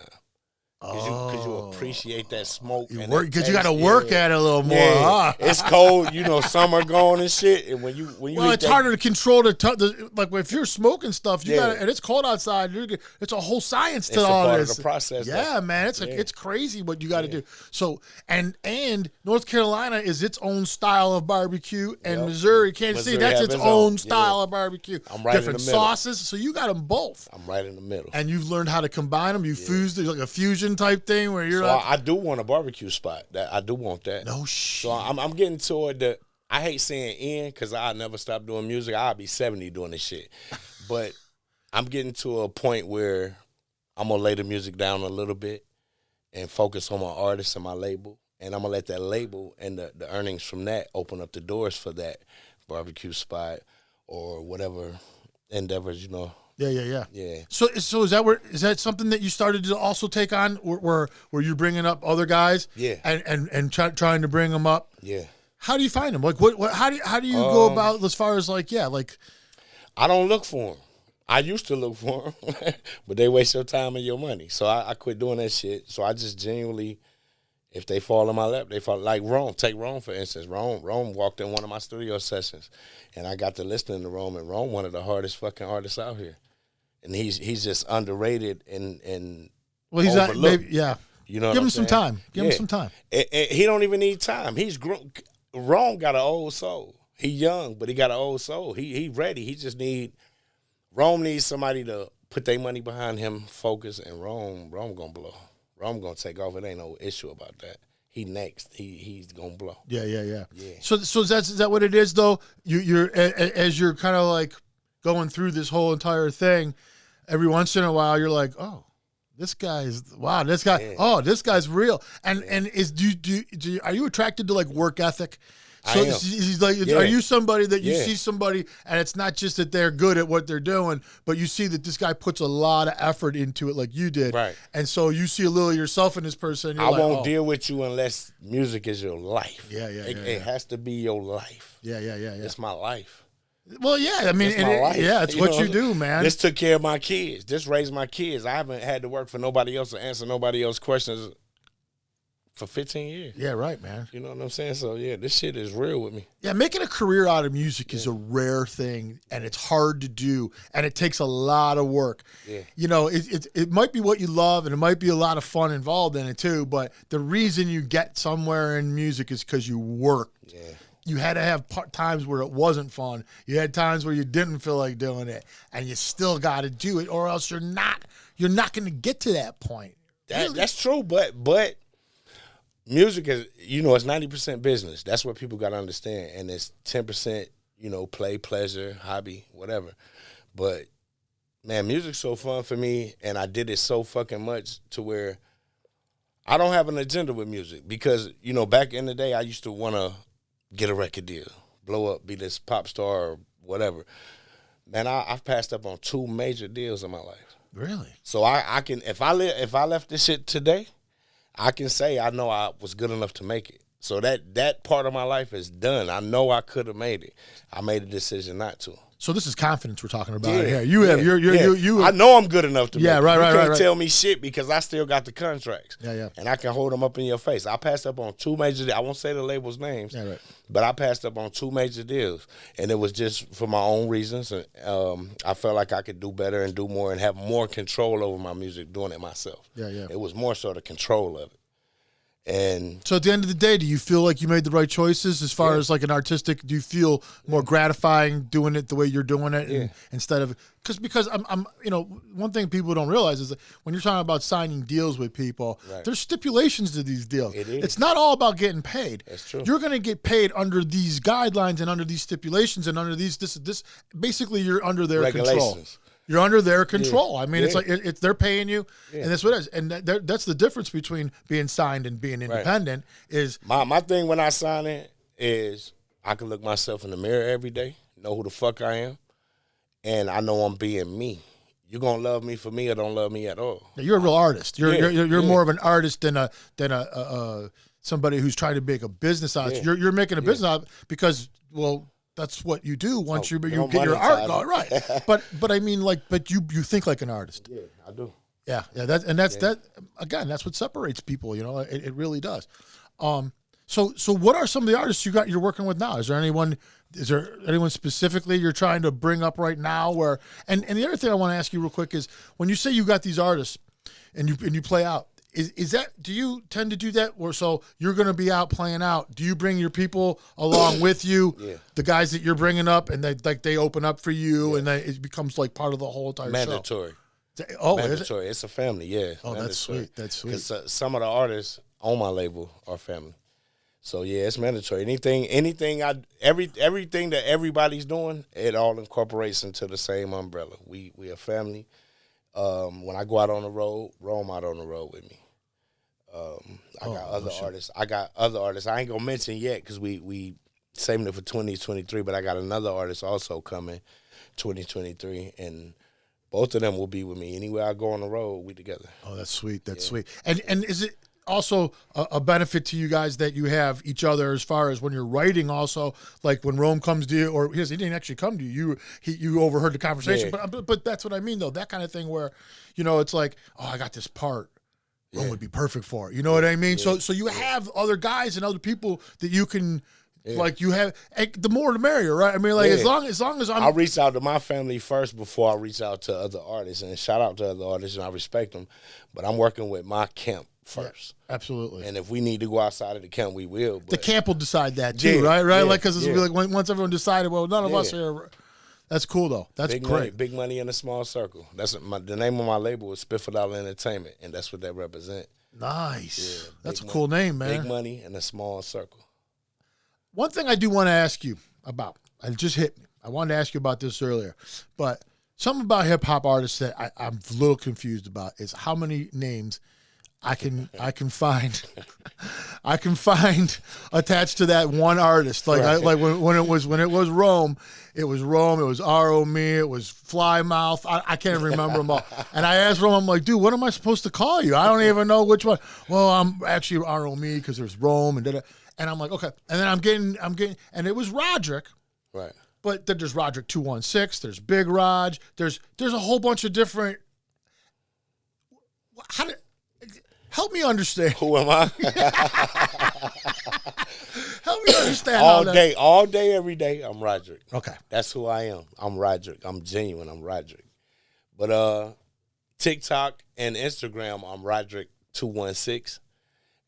Speaker 2: Because you appreciate that smoke.
Speaker 1: Because you got to work at it a little more.
Speaker 2: Yeah.
Speaker 1: Huh?
Speaker 2: It's cold, summer going and shit. And when you
Speaker 1: it's harder to control like if you're smoking stuff, you got and it's cold outside. It's a whole science to all
Speaker 2: this.
Speaker 1: It's
Speaker 2: Of the process.
Speaker 1: Yeah, man, it's crazy what you got to do. So and North Carolina is its own style of barbecue, and Missouri, Kansas City, that's its own style of barbecue.
Speaker 2: I'm right
Speaker 1: different
Speaker 2: in the middle.
Speaker 1: sauces, so you got them both.
Speaker 2: I'm right in the middle.
Speaker 1: And you've learned how to combine them. You fused it like a fusion type thing where you're.
Speaker 2: So I do want a barbecue spot. I do want that.
Speaker 1: No shit.
Speaker 2: So I'm getting toward the. I hate saying end because I'll never stop doing music. I'll be 70 doing this shit. But I'm getting to a point where I'm gonna lay the music down a little bit and focus on my artist and my label. And I'm gonna let that label and the earnings from that open up the doors for that barbecue spot or whatever endeavors,
Speaker 1: Yeah.
Speaker 2: Yeah.
Speaker 1: So is that something that you started to also take on, where you're bringing up other guys?
Speaker 2: Yeah.
Speaker 1: And trying to bring them up.
Speaker 2: Yeah.
Speaker 1: How do you find them? Like how do you go about as far as like
Speaker 2: I don't look for them. I used to look for them, but they waste your time and your money. So I quit doing that shit. So I just genuinely, if they fall in my lap, they fall. Like Rome. Take Rome for instance. Rome walked in one of my studio sessions, and I got to listening to Rome. And Rome, one of the hardest fucking artists out here. And he's just underrated and
Speaker 1: well, he's not. Maybe, yeah.
Speaker 2: You know,
Speaker 1: give him some time. Give him some time.
Speaker 2: And he don't even need time. He's grown. Rome got an old soul. He young, but he got an old soul. He ready. He just need Rome needs somebody to put their money behind him, focus, and Rome gonna blow. Rome gonna take off. It ain't no issue about that. He next. He's gonna blow.
Speaker 1: Yeah. So is that what it is though? You're as you're kind of like going through this whole entire thing. Every once in a while, you're like, oh, this guy's this guy.
Speaker 2: Yeah.
Speaker 1: Oh, this guy's real. And are you attracted to like work ethic? So
Speaker 2: I am.
Speaker 1: he's like,
Speaker 2: Yeah.
Speaker 1: are you somebody that you
Speaker 2: Yeah.
Speaker 1: see somebody, and it's not just that they're good at what they're doing, but you see that this guy puts a lot of effort into it, like you did,
Speaker 2: Right.
Speaker 1: And so you see a little of yourself in this person. And you're
Speaker 2: I
Speaker 1: like,
Speaker 2: won't
Speaker 1: oh.
Speaker 2: deal with you unless music is your life.
Speaker 1: Yeah.
Speaker 2: It has to be your life.
Speaker 1: Yeah.
Speaker 2: It's my life.
Speaker 1: Well, yeah. I mean,
Speaker 2: It's my life.
Speaker 1: it's what you do, man.
Speaker 2: This took care of my kids. This raised my kids. I haven't had to work for nobody else or answer nobody else's questions for 15 years.
Speaker 1: Yeah, right, man.
Speaker 2: You know what I'm saying? So, yeah, this shit is real with me.
Speaker 1: Yeah, making a career out of music is a rare thing, and it's hard to do, and it takes a lot of work.
Speaker 2: Yeah.
Speaker 1: You know, it might be what you love, and it might be a lot of fun involved in it too, but the reason you get somewhere in music is because you worked.
Speaker 2: Yeah.
Speaker 1: You had to have times where it wasn't fun. You had times where you didn't feel like doing it, and you still got to do it, or else you're not going to get to that point.
Speaker 2: That's true, but music is, it's 90% business. That's what people got to understand, and it's 10%, play, pleasure, hobby, whatever. But man, music's so fun for me, and I did it so fucking much to where I don't have an agenda with music because back in the day I used to want to get a record deal, blow up, be this pop star or whatever. Man, I've passed up on 2 major deals in my life.
Speaker 1: Really?
Speaker 2: So I can, if I left this shit today, I can say I know I was good enough to make it. So that part of my life is done. I know I could have made it. I made a decision not to.
Speaker 1: So this is confidence we're talking about
Speaker 2: Yeah,
Speaker 1: here. You have you.
Speaker 2: I know I'm good enough to make it.
Speaker 1: Right.
Speaker 2: You
Speaker 1: You
Speaker 2: can't
Speaker 1: right.
Speaker 2: tell me shit because I still got the contracts.
Speaker 1: Yeah.
Speaker 2: And I can hold them up in your face. I passed up on 2 major. I won't say the label's names.
Speaker 1: Yeah, right.
Speaker 2: But I passed up on 2 major deals, and it was just for my own reasons. And I felt like I could do better and do more and have more control over my music doing it myself.
Speaker 1: Yeah.
Speaker 2: It was more so the control of it. And
Speaker 1: So at the end of the day, do you feel like you made the right choices as far as like an artistic? Do you feel more gratifying doing it the way you're doing it instead of because I'm one thing people don't realize is that when you're talking about signing deals with people, there's stipulations to these deals.
Speaker 2: It is.
Speaker 1: It's not all about getting paid.
Speaker 2: That's true.
Speaker 1: You're going to get paid under these guidelines and under these stipulations and under these this basically you're under their control.
Speaker 2: Regulations.
Speaker 1: You're under their control. I mean, it's
Speaker 2: Yeah.
Speaker 1: like it's they're paying you, and that's what it is. And that's the difference between being signed and being independent. Is
Speaker 2: My thing when I sign it is I can look myself in the mirror every day, know who the fuck I am, and I know I'm being me. You gonna love me for me or don't love me at all.
Speaker 1: you're a real artist. You're
Speaker 2: Yeah.
Speaker 1: more of an artist than a somebody who's trying to make a business out.
Speaker 2: Yeah.
Speaker 1: You're making a business out because that's what you do once you
Speaker 2: don't
Speaker 1: get your art
Speaker 2: monetize
Speaker 1: going,
Speaker 2: it.
Speaker 1: right? But I mean, but you think like an artist.
Speaker 2: Yeah, I do.
Speaker 1: Yeah. That again. That's what separates people. It really does. So what are some of the artists you're working with now? Is there anyone specifically you're trying to bring up right now? And the other thing I want to ask you real quick is when you say you got these artists and you play out. Is that, do you tend to do that? Or so you're going to be out playing out. Do you bring your people along with you?
Speaker 2: Yeah.
Speaker 1: The guys that you're bringing up and they open up for you and it becomes like part of the whole entire
Speaker 2: Mandatory.
Speaker 1: show. Oh, is it?
Speaker 2: Mandatory. It's a family, yeah.
Speaker 1: Oh, that's
Speaker 2: Mandatory.
Speaker 1: sweet. That's sweet.
Speaker 2: Because some of the artists on my label are family. So yeah, it's mandatory. Everything that everybody's doing, it all incorporates into the same umbrella. We a family. When I go out on the road, Rome out on the road with me. I got other artists. I ain't gonna mention yet because we saving it for 2023. But I got another artist also coming 2023, and both of them will be with me anywhere I go on the road. We together.
Speaker 1: Oh, that's sweet. That's sweet. And is it also a benefit to you guys that you have each other as far as when you're writing? Also, like when Rome comes to you, or he didn't actually come to you. You overheard the conversation.
Speaker 2: Yeah.
Speaker 1: But that's what I mean though. That kind of thing where it's like, oh, I got this part. Rome would be perfect for it. You know what I mean?
Speaker 2: Yeah.
Speaker 1: So you have other guys and other people that you can. Like you have, the more the merrier, right? I mean, like as long as
Speaker 2: I reach out to my family first before I reach out to other artists, and shout out to other artists, and I respect them. But I'm working with my camp first,
Speaker 1: absolutely.
Speaker 2: And if we need to go outside of the camp, we will. But
Speaker 1: the camp will decide that too, right?
Speaker 2: Yeah,
Speaker 1: like because it'll be like once everyone decided, well, none of us here. That's cool though. That's
Speaker 2: Big
Speaker 1: great.
Speaker 2: Money, Big Money in a Small Circle. That's the name of my label is Spifford Dollar Entertainment, and that's what that represents.
Speaker 1: Nice.
Speaker 2: Yeah,
Speaker 1: That's a cool name, man.
Speaker 2: Big Money in a Small Circle.
Speaker 1: One thing I do want to ask you about, it just hit me. I wanted to ask you about this earlier, but something about hip hop artists that I'm a little confused about is how many names I can find attached to that one artist. Like
Speaker 2: Right.
Speaker 1: when it was Rome, it was R.O. Me, it was Flymouth. I can't remember them all. And I asked Rome, I'm like, dude, what am I supposed to call you? I don't even know which one. Well, I'm actually R.O. Me because there's Rome and da-da. And I'm like, okay. And then I'm getting, and it was Rodgerick.
Speaker 2: Right.
Speaker 1: But then there's Rodgerick 216. There's Big Raj. There's a whole bunch of different. Help me understand.
Speaker 2: Who am I?
Speaker 1: Help me understand.
Speaker 2: all day, every day. I'm Rodgerick.
Speaker 1: Okay.
Speaker 2: That's who I am. I'm Rodgerick. I'm genuine. I'm Rodgerick. But TikTok and Instagram, I'm Rodgerick 216,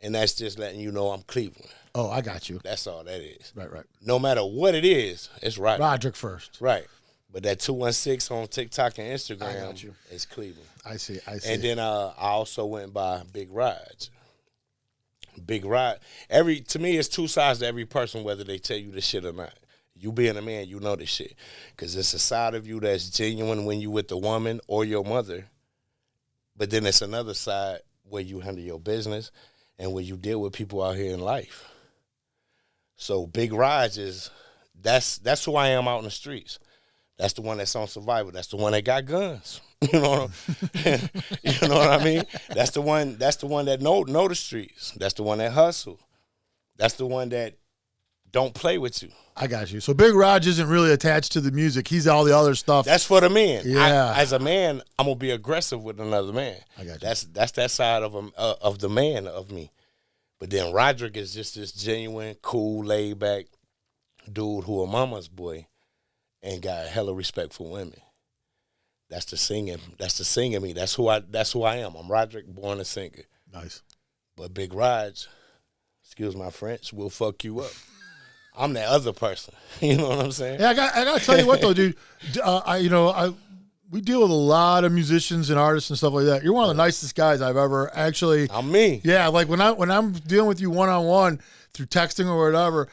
Speaker 2: and that's just letting you know I'm Cleveland.
Speaker 1: Oh, I got you.
Speaker 2: That's all that is.
Speaker 1: Right.
Speaker 2: No matter what it is, it's Rodgerick.
Speaker 1: Rodgerick first.
Speaker 2: Right. But that 216 on TikTok and Instagram
Speaker 1: got you.
Speaker 2: is Cleveland.
Speaker 1: I see.
Speaker 2: And then I also went by Big Raj. Big Raj. To me, it's two sides to every person, whether they tell you the shit or not. You being a man, you know this shit. Because it's a side of you that's genuine when you with the woman or your mother. But then it's another side where you handle your business and where you deal with people out here in life. So Big Raj that's who I am out in the streets. That's the one that's on Survivor. That's the one that got guns. You know what I mean? That's the one that know the streets. That's the one that hustle. That's the one that don't play with you.
Speaker 1: I got you. So Big Raj isn't really attached to the music. He's all the other stuff.
Speaker 2: That's for the men.
Speaker 1: Yeah.
Speaker 2: As a man, I'm gonna be aggressive with another man.
Speaker 1: I got you.
Speaker 2: That's that side of the man of me. But then Rodgerick is just this genuine, cool, laid back dude who a mama's boy and got hella respect for women. That's the singing. That's the singing me. That's who I am. I'm Rodgerick, born a singer.
Speaker 1: Nice.
Speaker 2: But Big Raj, excuse my French, will fuck you up. I'm that other person. You know what I'm saying?
Speaker 1: Yeah, I got to tell you what though, dude. We deal with a lot of musicians and artists and stuff like that. You're one of the nicest guys I've ever actually.
Speaker 2: I'm me.
Speaker 1: Yeah, like when I'm dealing with you one-on-one through texting or whatever,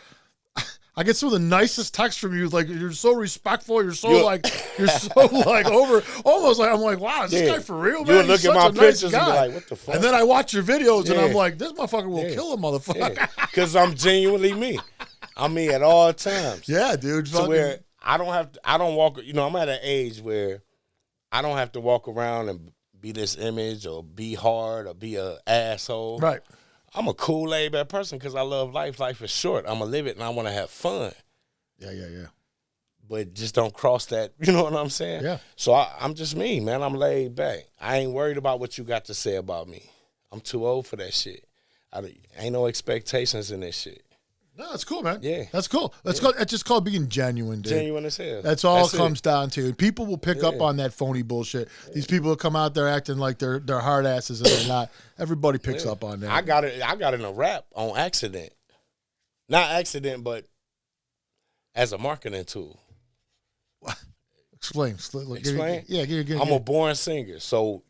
Speaker 1: I get some of the nicest texts from you. Like you're so respectful. You're so over. Almost like I'm like, wow, is this guy for real, man?
Speaker 2: You'll look at my pictures and be like, what the fuck?
Speaker 1: And then I watch your videos and I'm like, this motherfucker will kill a motherfucker.
Speaker 2: Because I'm genuinely me. I'm me at all times.
Speaker 1: Yeah, dude.
Speaker 2: So where I don't walk. I'm at an age where I don't have to walk around and be this image or be hard or be an asshole.
Speaker 1: Right.
Speaker 2: I'm a cool, laid-back person because I love life. Life is short. I'm going to live it, and I want to have fun.
Speaker 1: Yeah.
Speaker 2: But just don't cross that, you know what I'm saying?
Speaker 1: Yeah.
Speaker 2: So I'm just me, man. I'm laid back. I ain't worried about what you got to say about me. I'm too old for that shit. Ain't no expectations in this shit.
Speaker 1: No, that's cool, man.
Speaker 2: Yeah.
Speaker 1: That's cool. It's just called being genuine, dude.
Speaker 2: Genuine as hell.
Speaker 1: That's all it comes down to. And people will pick up on that phony bullshit. These people will come out there acting like they're hard asses and they're not. Everybody picks up on that.
Speaker 2: I got in a rap on accident. Not accident, but as a marketing tool.
Speaker 1: Explain.
Speaker 2: Explain?
Speaker 1: Yeah.
Speaker 2: I'm a born singer. So,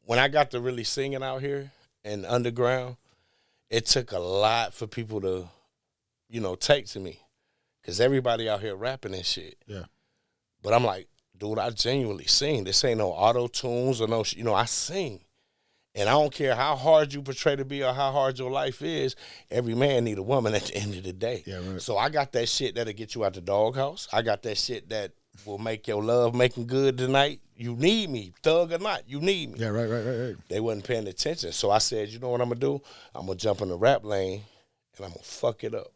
Speaker 2: when I got to really singing out here and underground, it took a lot for people to, take to me. Because everybody out here rapping and shit.
Speaker 1: Yeah.
Speaker 2: But I'm like, dude, I genuinely sing. This ain't no auto-tunes or no, I sing. And I don't care how hard you portray to be or how hard your life is, every man need a woman at the end of the day.
Speaker 1: Yeah, right.
Speaker 2: So I got that shit that'll get you out the doghouse. I got that shit that will make your love making good tonight. You need me, thug or not, you need me.
Speaker 1: Yeah, right.
Speaker 2: They wasn't paying attention. So I said, you know what I'm going to do? I'm going to jump in the rap lane and I'm going to fuck it up.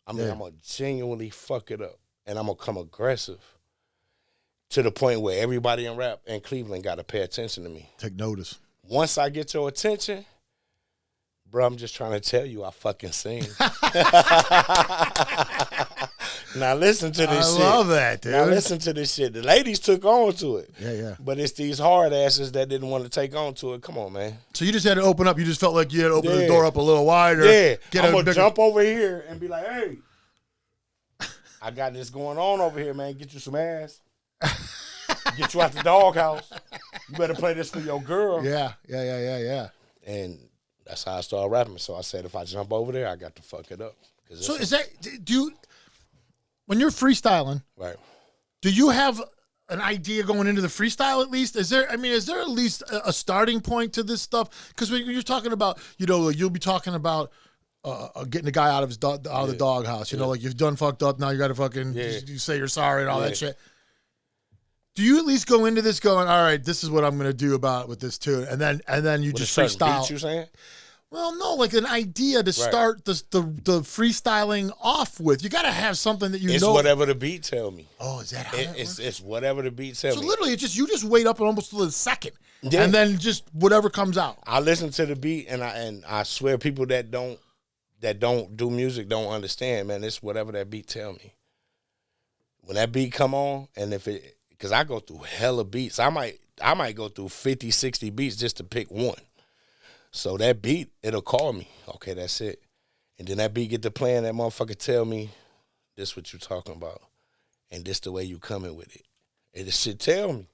Speaker 2: I'm going to genuinely fuck it up. And I'm going to come aggressive to the point where everybody in rap in Cleveland got to pay attention to me.
Speaker 1: Take notice.
Speaker 2: Once I get your attention, bro, I'm just trying to tell you I fucking sing. Now listen to this shit.
Speaker 1: I love that, dude.
Speaker 2: Now listen to this shit. The ladies took on to it.
Speaker 1: Yeah.
Speaker 2: But it's these hard asses that didn't want to take on to it. Come on, man.
Speaker 1: So you just had to open up. You just felt like you had to open the door up a little wider.
Speaker 2: Yeah. I'm going to jump over here and be like, hey, I got this going on over here, man. Get you some ass. get you out the doghouse. You better play this for your girl.
Speaker 1: Yeah.
Speaker 2: And that's how I started rapping. So I said, if I jump over there, I got to fuck it up.
Speaker 1: So when you're freestyling,
Speaker 2: right?
Speaker 1: do you have an idea going into the freestyle at least? Is there at least a starting point to this stuff? Because when you're talking about, you'll be talking about getting the guy out of the doghouse. You know, like you've done fucked up. Now you got to fucking you say you're sorry and all that shit. Do you at least go into this going, all right, this is what I'm going to do with this tune, and then you just freestyle?
Speaker 2: Beat, you saying?
Speaker 1: Well, no, like an idea to start the freestyling off with. You got to have something that
Speaker 2: It's whatever the beat tell me.
Speaker 1: Oh, is that how
Speaker 2: it's whatever the beat tell me.
Speaker 1: So literally, you just wait up almost to the second, and then just whatever comes out.
Speaker 2: I listen to the beat, and I swear people that don't do music don't understand, man. It's whatever that beat tell me. When that beat come on, and because I go through hella beats, I might go through 50, 60 beats just to pick one. So that beat, it'll call me. Okay, that's it. And then that beat get to playing, that motherfucker tell me, this what you talking about. And this the way you coming with it. And this shit tell me.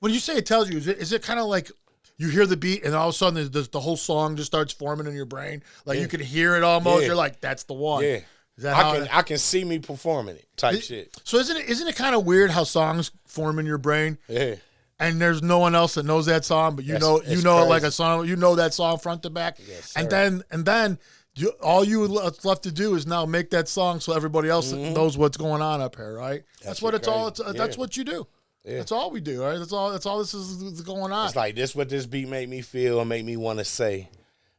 Speaker 1: When you say it tells you, is it kind of like you hear the beat and all of a sudden the whole song just starts forming in your brain? Like you can hear it almost. Yeah. You're like, that's the one.
Speaker 2: Yeah. Is that I can see me performing it type shit.
Speaker 1: So isn't it kind of weird how songs form in your brain?
Speaker 2: Yeah.
Speaker 1: And there's no one else that knows that song, but you know it like a song. You know that song front to back,
Speaker 2: yes,
Speaker 1: and then all you left to do is now make that song so everybody else knows what's going on up here, right? That's what it's all. That's what you do. Yeah. That's all we do, right? That's all this is going on.
Speaker 2: It's like this. What this beat made me feel and make me want to say.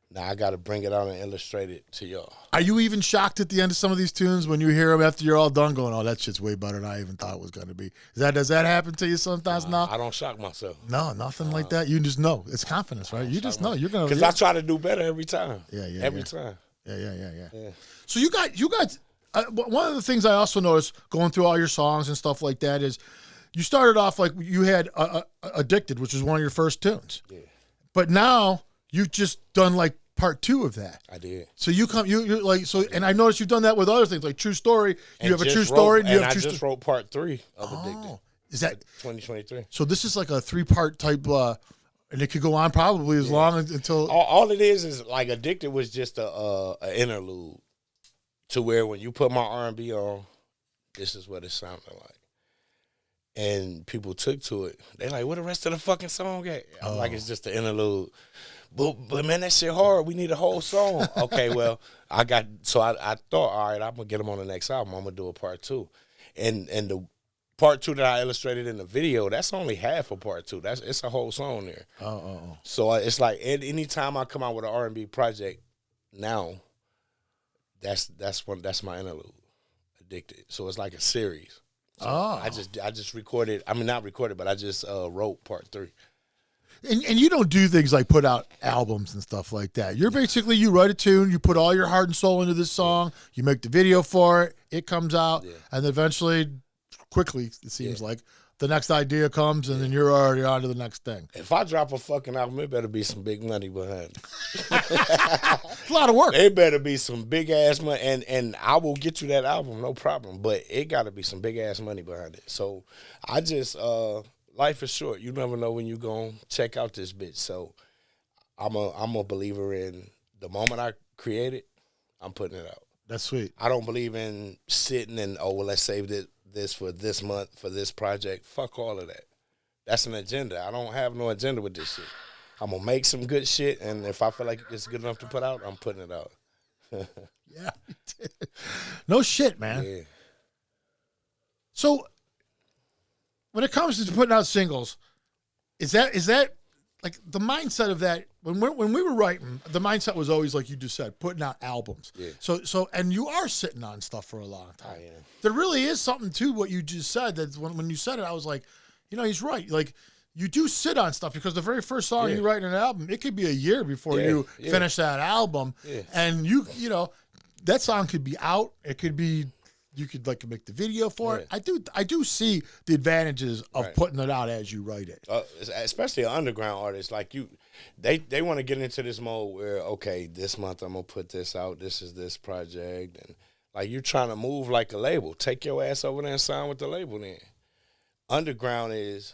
Speaker 2: Now I got to bring it out and illustrate it to y'all.
Speaker 1: Are you even shocked at the end of some of these tunes when you hear them after you're all done going, oh, that shit's way better than I even thought it was going to be? Does that happen to you sometimes now?
Speaker 2: I don't shock myself.
Speaker 1: No, nothing like that. You just know. It's confidence, right? You just know. You're going to.
Speaker 2: Because I try to do better every time.
Speaker 1: Yeah.
Speaker 2: Every time.
Speaker 1: Yeah. So you got one of the things I also noticed going through all your songs and stuff like that is you started off like you had Addicted, which was one of your first tunes.
Speaker 2: Yeah.
Speaker 1: But now you've just done like part 2 of that.
Speaker 2: I did.
Speaker 1: So you're like, and I noticed you've done that with other things like True Story. You have a True Story.
Speaker 2: And I just wrote part 3 of Addicted.
Speaker 1: Is that
Speaker 2: 2023? So
Speaker 1: this is like a 3-part type, and it could go on probably as long until.
Speaker 2: All it is like Addicted was just a interlude to where when you put my R&B on, this is what it sounded like. And people took to it. They like, where the rest of the fucking song at? I'm like, it's just an interlude. But man, that shit hard. We need a whole song. Okay, well, I thought, all right, I'm gonna get them on the next album. I'm gonna do a part 2, and the part 2 that I illustrated in the video, that's only half of part 2. It's a whole song there. So it's like anytime I come out with an R&B project now, that's my interlude, Addicted. So it's like a series. So I just recorded. I mean, not recorded, but I just wrote part 3.
Speaker 1: And you don't do things like put out albums and stuff like that. You're basically, you write a tune, you put all your heart and soul into this song, you make the video for it comes out, and eventually, quickly, it seems like, the next idea comes, and then you're already on to the next thing.
Speaker 2: If I drop a fucking album, it better be some big money behind it.
Speaker 1: It's a lot of work.
Speaker 2: It better be some big-ass money, and I will get you that album, no problem, but it got to be some big-ass money behind it. So I just... life is short. You never know when you're going to check out this bitch. So I'm a believer in the moment I create it, I'm putting it out.
Speaker 1: That's sweet.
Speaker 2: I don't believe in sitting and, let's save this for this month, for this project. Fuck all of that. That's an agenda. I don't have no agenda with this shit. I'm going to make some good shit, and if I feel like it's good enough to put out, I'm putting it out.
Speaker 1: Yeah. No shit, man.
Speaker 2: Yeah.
Speaker 1: So... when it comes to putting out singles, is that like the mindset of that when we were writing, the mindset was always like you just said, putting out albums.
Speaker 2: Yeah.
Speaker 1: So and you are sitting on stuff for a long time. There really is something to what you just said. That when you said it, I was like, he's right. Like you do sit on stuff because the very first song you write in an album, it could be a year before you finish that album, and you that song could be out. It could be. You could like make the video for it. I do see the advantages of putting it out as you write it.
Speaker 2: Especially an underground artist like you, they want to get into this mode where this month I'm gonna put this out. This is this project, and like you're trying to move like a label. Take your ass over there and sign with the label. Then underground is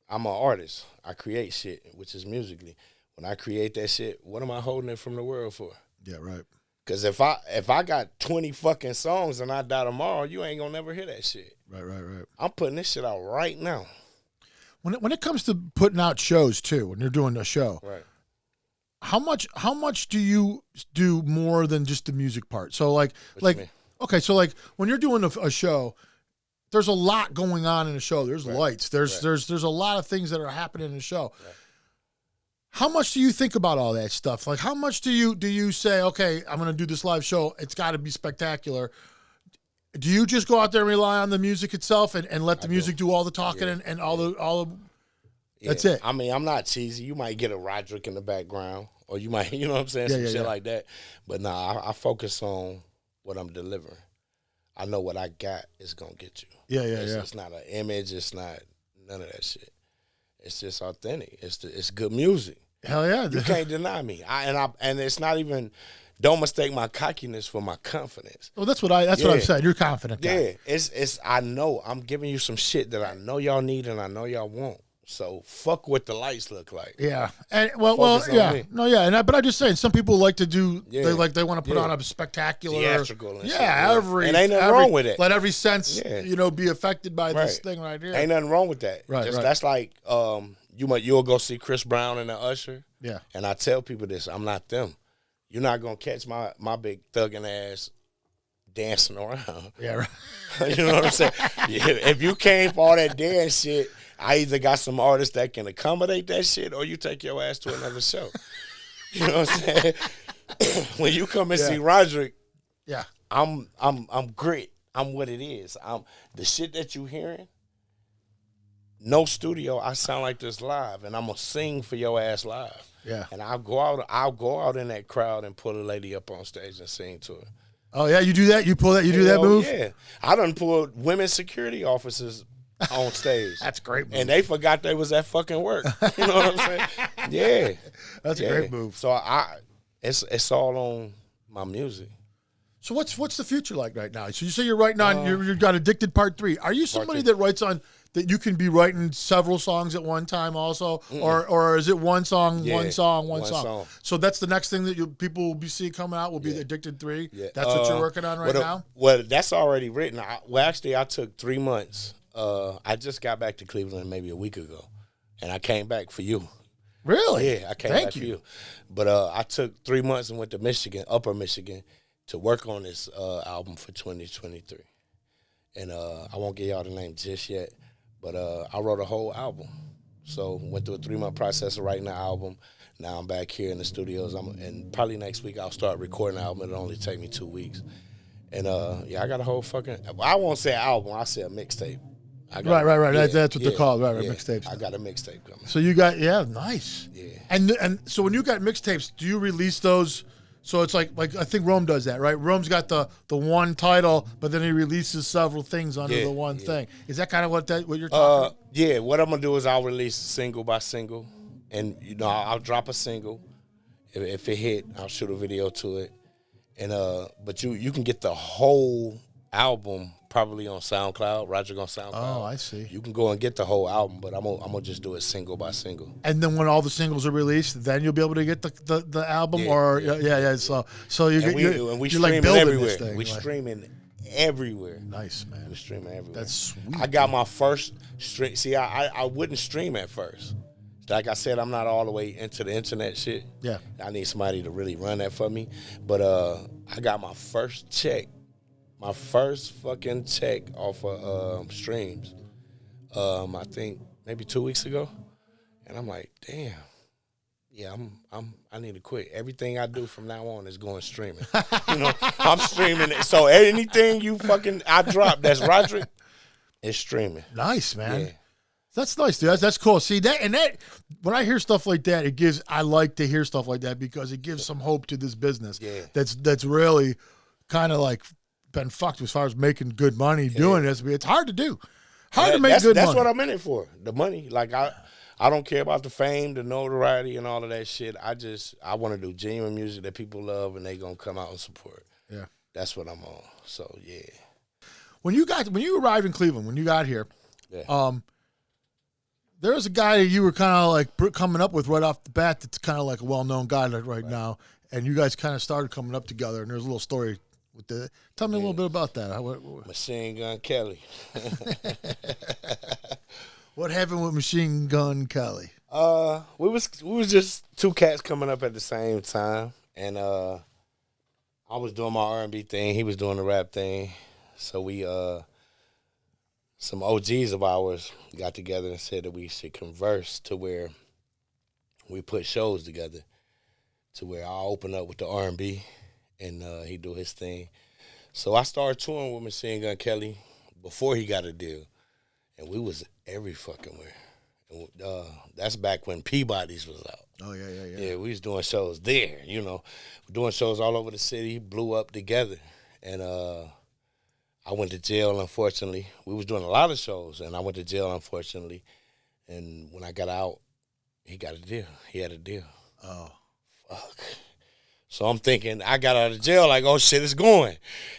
Speaker 2: I'm an artist. I create shit, which is musically. When I create that shit, what am I holding it from the world for?
Speaker 1: Yeah, right.
Speaker 2: Because if I got 20 fucking songs and I die tomorrow, you ain't gonna never hear that shit.
Speaker 1: Right.
Speaker 2: I'm putting this shit out right now.
Speaker 1: When it comes to putting out shows too, when you're doing a show,
Speaker 2: Right.
Speaker 1: how much do you do more than just the music part? So
Speaker 2: What you mean?
Speaker 1: okay, so like when you're doing a show, there's a lot going on in a show. There's lights. There's a lot of things that are happening in a show. Right. How much do you think about all that stuff? Like, how much do you say, okay, I'm going to do this live show. It's got to be spectacular. Do you just go out there and rely on the music itself and let the music do all the talking and all the that's it?
Speaker 2: I mean, I'm not cheesy. You might get a Rodgerick in the background, or you might, you know what I'm saying, some shit like that. But nah, I focus on what I'm delivering. I know what I got is going to get you. Yeah. It's not an image. It's not none of that shit. It's just authentic. It's good music.
Speaker 1: Hell yeah.
Speaker 2: You can't deny me. And it's not even, don't mistake my cockiness for my confidence.
Speaker 1: Well, that's what I'm saying. You're confident.
Speaker 2: Yeah. It's I know I'm giving you some shit that I know y'all need and I know y'all want. So fuck what the lights look like.
Speaker 1: Yeah, and but I'm just saying, some people like to do. They want to put on a spectacular,
Speaker 2: theatrical, and
Speaker 1: and
Speaker 2: ain't nothing wrong with it.
Speaker 1: Let every sense, be affected by this thing right here.
Speaker 2: Ain't nothing wrong with that.
Speaker 1: Right.
Speaker 2: That's like you'll go see Chris Brown and the Usher.
Speaker 1: Yeah,
Speaker 2: and I tell people this: I'm not them. You're not gonna catch my big thugging ass dancing around.
Speaker 1: Yeah, right.
Speaker 2: You know what I'm saying? If you came for all that dance shit, I either got some artists that can accommodate that shit, or you take your ass to another show. You know what I'm saying? When you come and see Rodgerick, I'm grit. I'm what it is. I'm the shit that you hearing. No studio. I sound like this live, and I'm gonna sing for your ass live.
Speaker 1: Yeah.
Speaker 2: And I'll go out in that crowd and pull a lady up on stage and sing to her.
Speaker 1: Oh yeah, you do that? You pull that? You do that move?
Speaker 2: Yeah. I done pulled women security officers on stage.
Speaker 1: That's great move.
Speaker 2: And they forgot they was at fucking work. You know what I'm saying? Yeah.
Speaker 1: That's a great move.
Speaker 2: So it's all on my music.
Speaker 1: So what's the future like right now? So you say you're writing on you got Addicted Part 3. Are you somebody that writes on that you can be writing several songs at one time also? Or is it one song? So that's the next thing that people will be seeing coming out will be the Addicted 3. Yeah. That's what you're working on now?
Speaker 2: Well, that's already written. Actually, I took 3 months. I just got back to Cleveland maybe a week ago, and I came back for you.
Speaker 1: Really?
Speaker 2: Yeah, I came back for you. But I took 3 months and went to Michigan, Upper Michigan, to work on this album for 2023. And I won't give y'all the name just yet, but I wrote a whole album. So went through a 3-month process of writing the album. Now I'm back here in the studios, and probably next week I'll start recording the album. It'll only take me 2 weeks. And I got a whole I won't say album, I'll say a mixtape.
Speaker 1: Right. Yeah, that's what they're called. Right, mixtapes.
Speaker 2: I got a mixtape coming.
Speaker 1: So you got nice.
Speaker 2: Yeah.
Speaker 1: And so when you got mixtapes, do you release those? So it's like I think Rome does that, right? Rome's got the one title, but then he releases several things under the one thing. Is that kind of what you're talking about?
Speaker 2: Yeah. What I'm gonna do is I'll release single by single, and I'll drop a single. If it hit, I'll shoot a video to it, and but you can get the whole album probably on SoundCloud, Rodgerick on SoundCloud.
Speaker 1: Oh, I see.
Speaker 2: You can go and get the whole album, but I'm gonna just do it single by single.
Speaker 1: And then when all the singles are released, then you'll be able to get the album, So
Speaker 2: we
Speaker 1: you're
Speaker 2: streaming
Speaker 1: like building
Speaker 2: everywhere.
Speaker 1: this thing.
Speaker 2: We streaming everywhere.
Speaker 1: Nice, man.
Speaker 2: We streaming everywhere.
Speaker 1: That's sweet.
Speaker 2: I got my first stream. See, I wouldn't stream at first. Like I said, I'm not all the way into the internet shit.
Speaker 1: Yeah.
Speaker 2: I need somebody to really run that for me. But I got my first check. My first fucking check off of streams, I think maybe 2 weeks ago, and I'm like, damn, yeah, I need to quit. Everything I do from now on is going streaming. I'm streaming it. So anything I drop that's Rodgerick is streaming.
Speaker 1: Nice, man.
Speaker 2: Yeah.
Speaker 1: That's nice, dude. That's cool. See that when I hear stuff like that, I like to hear stuff like that because it gives some hope to this business.
Speaker 2: Yeah.
Speaker 1: That's really kind of like been fucked as far as making good money doing this. It's hard to do. To make good money.
Speaker 2: That's what I'm in it for. The money. Like I don't care about the fame, the notoriety, and all of that shit. I want to do genuine music that people love and they gonna come out and support.
Speaker 1: Yeah.
Speaker 2: That's what I'm on. So yeah.
Speaker 1: When you arrived in Cleveland, when you got here, There's a guy that you were kind of like coming up with right off the bat that's kind of like a well-known guy right now, and you guys kind of started coming up together, and there's a little story with the. Tell me a little bit about that.
Speaker 2: Machine Gun Kelly.
Speaker 1: What happened with Machine Gun Kelly?
Speaker 2: We was just two cats coming up at the same time, and I was doing my R&B thing, he was doing the rap thing, so we some OGs of ours got together and said that we should converse to where we put shows together, to where I'll open up with the R&B and he do his thing. So I started touring with Machine Gun Kelly before he got a deal, and we was every fucking where. And, that's back when Peabody's was out.
Speaker 1: Oh, yeah.
Speaker 2: Yeah, we was doing shows there, doing shows all over the city, blew up together. And I went to jail, unfortunately. We was doing a lot of shows, and I went to jail, unfortunately. And when I got out, he got a deal. He had a deal.
Speaker 1: Oh.
Speaker 2: Fuck. So I'm thinking, I got out of jail like, oh, shit, it's going.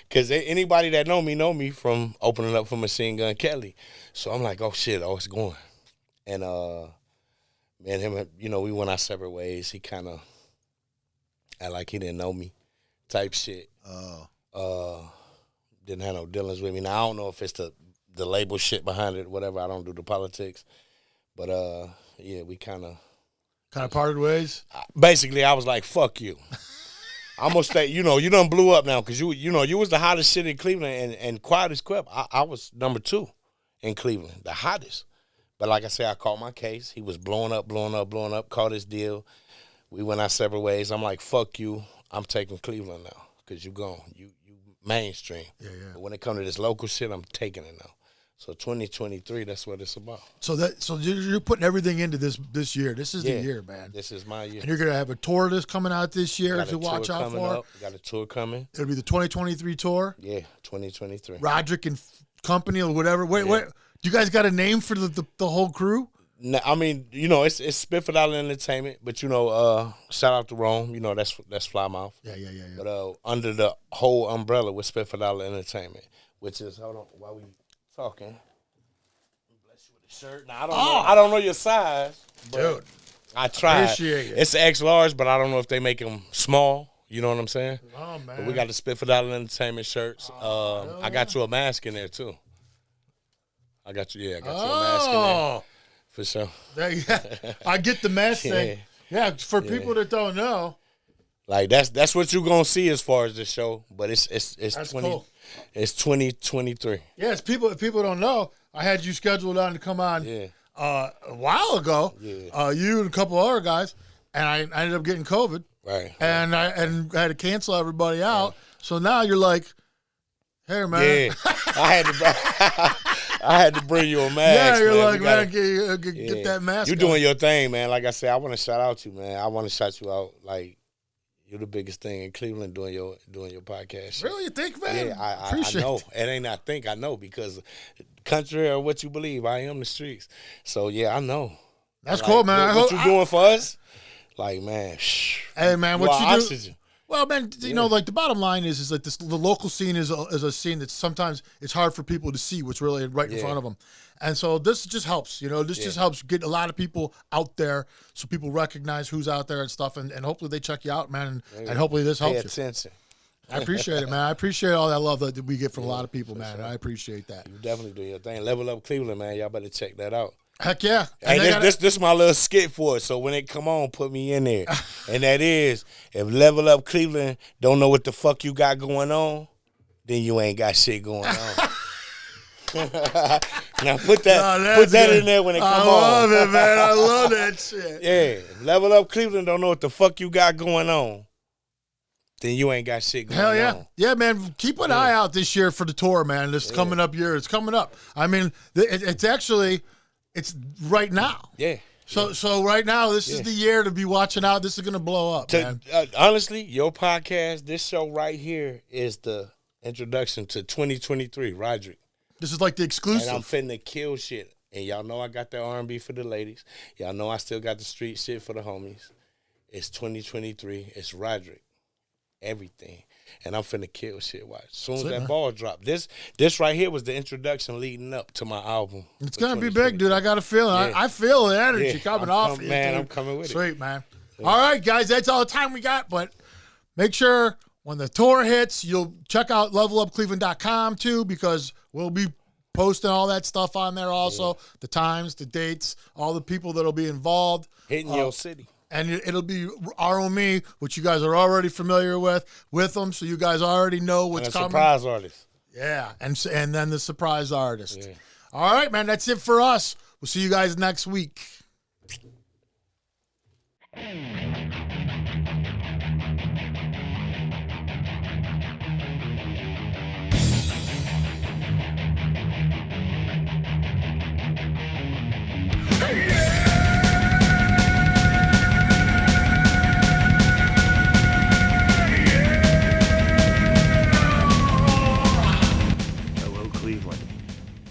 Speaker 2: Because anybody that know me from opening up for Machine Gun Kelly. So I'm like, oh, shit, it's going. And me and him, we went our separate ways. He kind of act like he didn't know me type shit.
Speaker 1: Oh.
Speaker 2: Didn't have no dealings with me. Now, I don't know if it's the label shit behind it, whatever. I don't do the politics. But, yeah, we kind of
Speaker 1: parted ways?
Speaker 2: Basically, I was like, fuck you. I'm going to stay, you done blew up now because, you was the hottest shit in Cleveland and quiet as kept. I was number 2 in Cleveland, the hottest. But like I said, I caught my case. He was blowing up, caught his deal. We went our separate ways. I'm like, fuck you. I'm taking Cleveland now because you gone. You mainstream.
Speaker 1: Yeah.
Speaker 2: But when it comes to this local shit, I'm taking it now. So 2023, that's what it's about.
Speaker 1: So you're putting everything into this year. This is the year, man.
Speaker 2: This is my year.
Speaker 1: And you're gonna have a tour that's coming out this year to watch out for.
Speaker 2: Got a tour coming.
Speaker 1: It'll be the 2023 tour.
Speaker 2: Yeah, 2023.
Speaker 1: Rodgerick and company or whatever. Wait. Do you guys got a name for the whole crew?
Speaker 2: No, I mean, it's Spifford Island Entertainment, but shout out to Rome. That's Flymouth.
Speaker 1: Yeah.
Speaker 2: But under the whole umbrella with Spifford Island Entertainment, which is hold on while we talking. Bless you with the shirt. Now I don't know your size, but
Speaker 1: dude.
Speaker 2: I tried.
Speaker 1: Appreciate it.
Speaker 2: It's X large, but I don't know if they make them small. You know what I'm saying?
Speaker 1: Oh man.
Speaker 2: But we got the Spifford Island Entertainment shirts. I got you a mask in there too. I got you a mask in there. For sure.
Speaker 1: I get the mask thing. Yeah, for people that don't know.
Speaker 2: Like that's what you're gonna see as far as the show. But it's
Speaker 1: cool.
Speaker 2: It's 2023.
Speaker 1: Yes, if people don't know, I had you scheduled on to come on a while ago.
Speaker 2: Yeah.
Speaker 1: You and a couple other guys, and I ended up getting COVID.
Speaker 2: Right.
Speaker 1: And I had to cancel everybody out. Yeah. So now you're like, hey man.
Speaker 2: Yeah. I had to bring you a mask.
Speaker 1: Yeah, you're
Speaker 2: man.
Speaker 1: like, man, get that mask.
Speaker 2: You're doing your thing, man. Like I said, I want to shout out you, man. I want to shout you out. Like, you're the biggest thing in Cleveland doing your podcast.
Speaker 1: Really, you think, man?
Speaker 2: Yeah, I know. It ain't I think, I know, because country or what you believe, I am the streets. So yeah, I know.
Speaker 1: That's cool, man.
Speaker 2: What you doing for us? Like, man,
Speaker 1: hey man, what you do?
Speaker 2: Oxygen.
Speaker 1: Well, man, like the bottom line is like this: the local scene is a scene that sometimes it's hard for people to see what's really right in front of them, and so this just helps. This just helps get a lot of people out there, so people recognize who's out there and stuff, and hopefully they check you out, man, and hopefully this helps you.
Speaker 2: Attention.
Speaker 1: I appreciate it, man. I appreciate all that love that we get from a lot of people, man. Sure. I appreciate that.
Speaker 2: You definitely do your thing. Level Up Cleveland, man. Y'all better check that out.
Speaker 1: Heck yeah.
Speaker 2: Hey, this is my little skit for it. So when it come on, put me in there. And that is, if Level Up Cleveland don't know what the fuck you got going on, then you ain't got shit going on. Now put that in there when it come on.
Speaker 1: I love it, man. I love that shit.
Speaker 2: Yeah. Level Up Cleveland don't know what the fuck you got going on, then you ain't got shit going on.
Speaker 1: Hell yeah. Yeah, man. Keep an eye out this year for the tour, man. This coming up year. It's coming up. I mean, it's actually... It's right now.
Speaker 2: Yeah.
Speaker 1: So right now, this is the year to be watching out. This is going to blow up, man.
Speaker 2: Honestly, your podcast, this show right here is the introduction to 2023, Rodgerick.
Speaker 1: This is like the exclusive.
Speaker 2: And I'm finna kill shit. And y'all know I got the R&B for the ladies. Y'all know I still got the street shit for the homies. It's 2023. It's Rodgerick. everything. And I'm finna kill shit. Watch. As soon as
Speaker 1: That's it,
Speaker 2: that
Speaker 1: man.
Speaker 2: ball dropped, this right here was the introduction leading up to my album.
Speaker 1: It's
Speaker 2: for
Speaker 1: going to be big, dude. I got a feeling.
Speaker 2: Yeah.
Speaker 1: I feel the energy
Speaker 2: Yeah,
Speaker 1: coming
Speaker 2: I'm
Speaker 1: off
Speaker 2: com-
Speaker 1: of you,
Speaker 2: man,
Speaker 1: dude.
Speaker 2: I'm coming with it.
Speaker 1: Sweet, man. All right, guys, that's all the time we got. But make sure when the tour hits, you'll check out levelupcleveland.com, too, because we'll be posting all that stuff on there also, the times, the dates, all the people that'll be involved.
Speaker 2: Hitting your city.
Speaker 1: And it'll be R.O.Me., which you guys are already familiar with them, so you guys already know what's
Speaker 2: And a
Speaker 1: coming.
Speaker 2: surprise artist.
Speaker 1: Yeah, and then the surprise artist.
Speaker 2: Yeah.
Speaker 1: All right, man, that's it for us. We'll see you guys next week.
Speaker 4: Hello, Cleveland.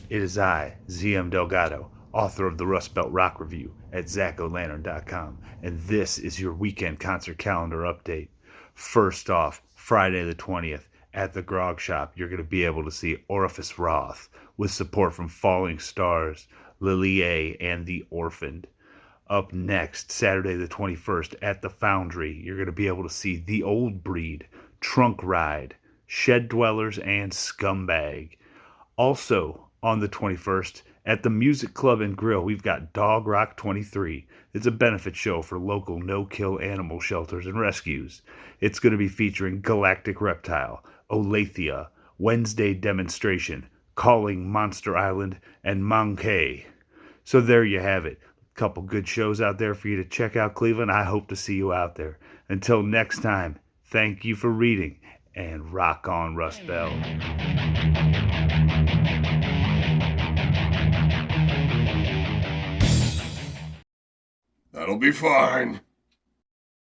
Speaker 4: It is I, ZM Delgado, author of the Rust Belt Rock Review at ZachO'Lantern.com, and this is your weekend concert calendar update. First off, Friday the 20th, at the Grog Shop, you're going to be able to see Orifice Roth with support from Falling Stars, Lily A, and The Orphaned. Up next, Saturday the 21st, at the Foundry, you're going to be able to see The Old Breed, Trunk Ride, Shed Dwellers, and Scumbag. Also, on the 21st, at the Music Club and Grill, we've got Dog Rock 23. It's a benefit show for local no-kill animal shelters and rescues. It's going to be featuring Galactic Reptile, Olathia, Wednesday Demonstration, Calling Monster Island, and Monkey. So there you have it. A couple good shows out there for you to check out, Cleveland. I hope to see you out there. Until next time, thank you for reading, and rock on, Rust Belt.
Speaker 5: That'll be fine.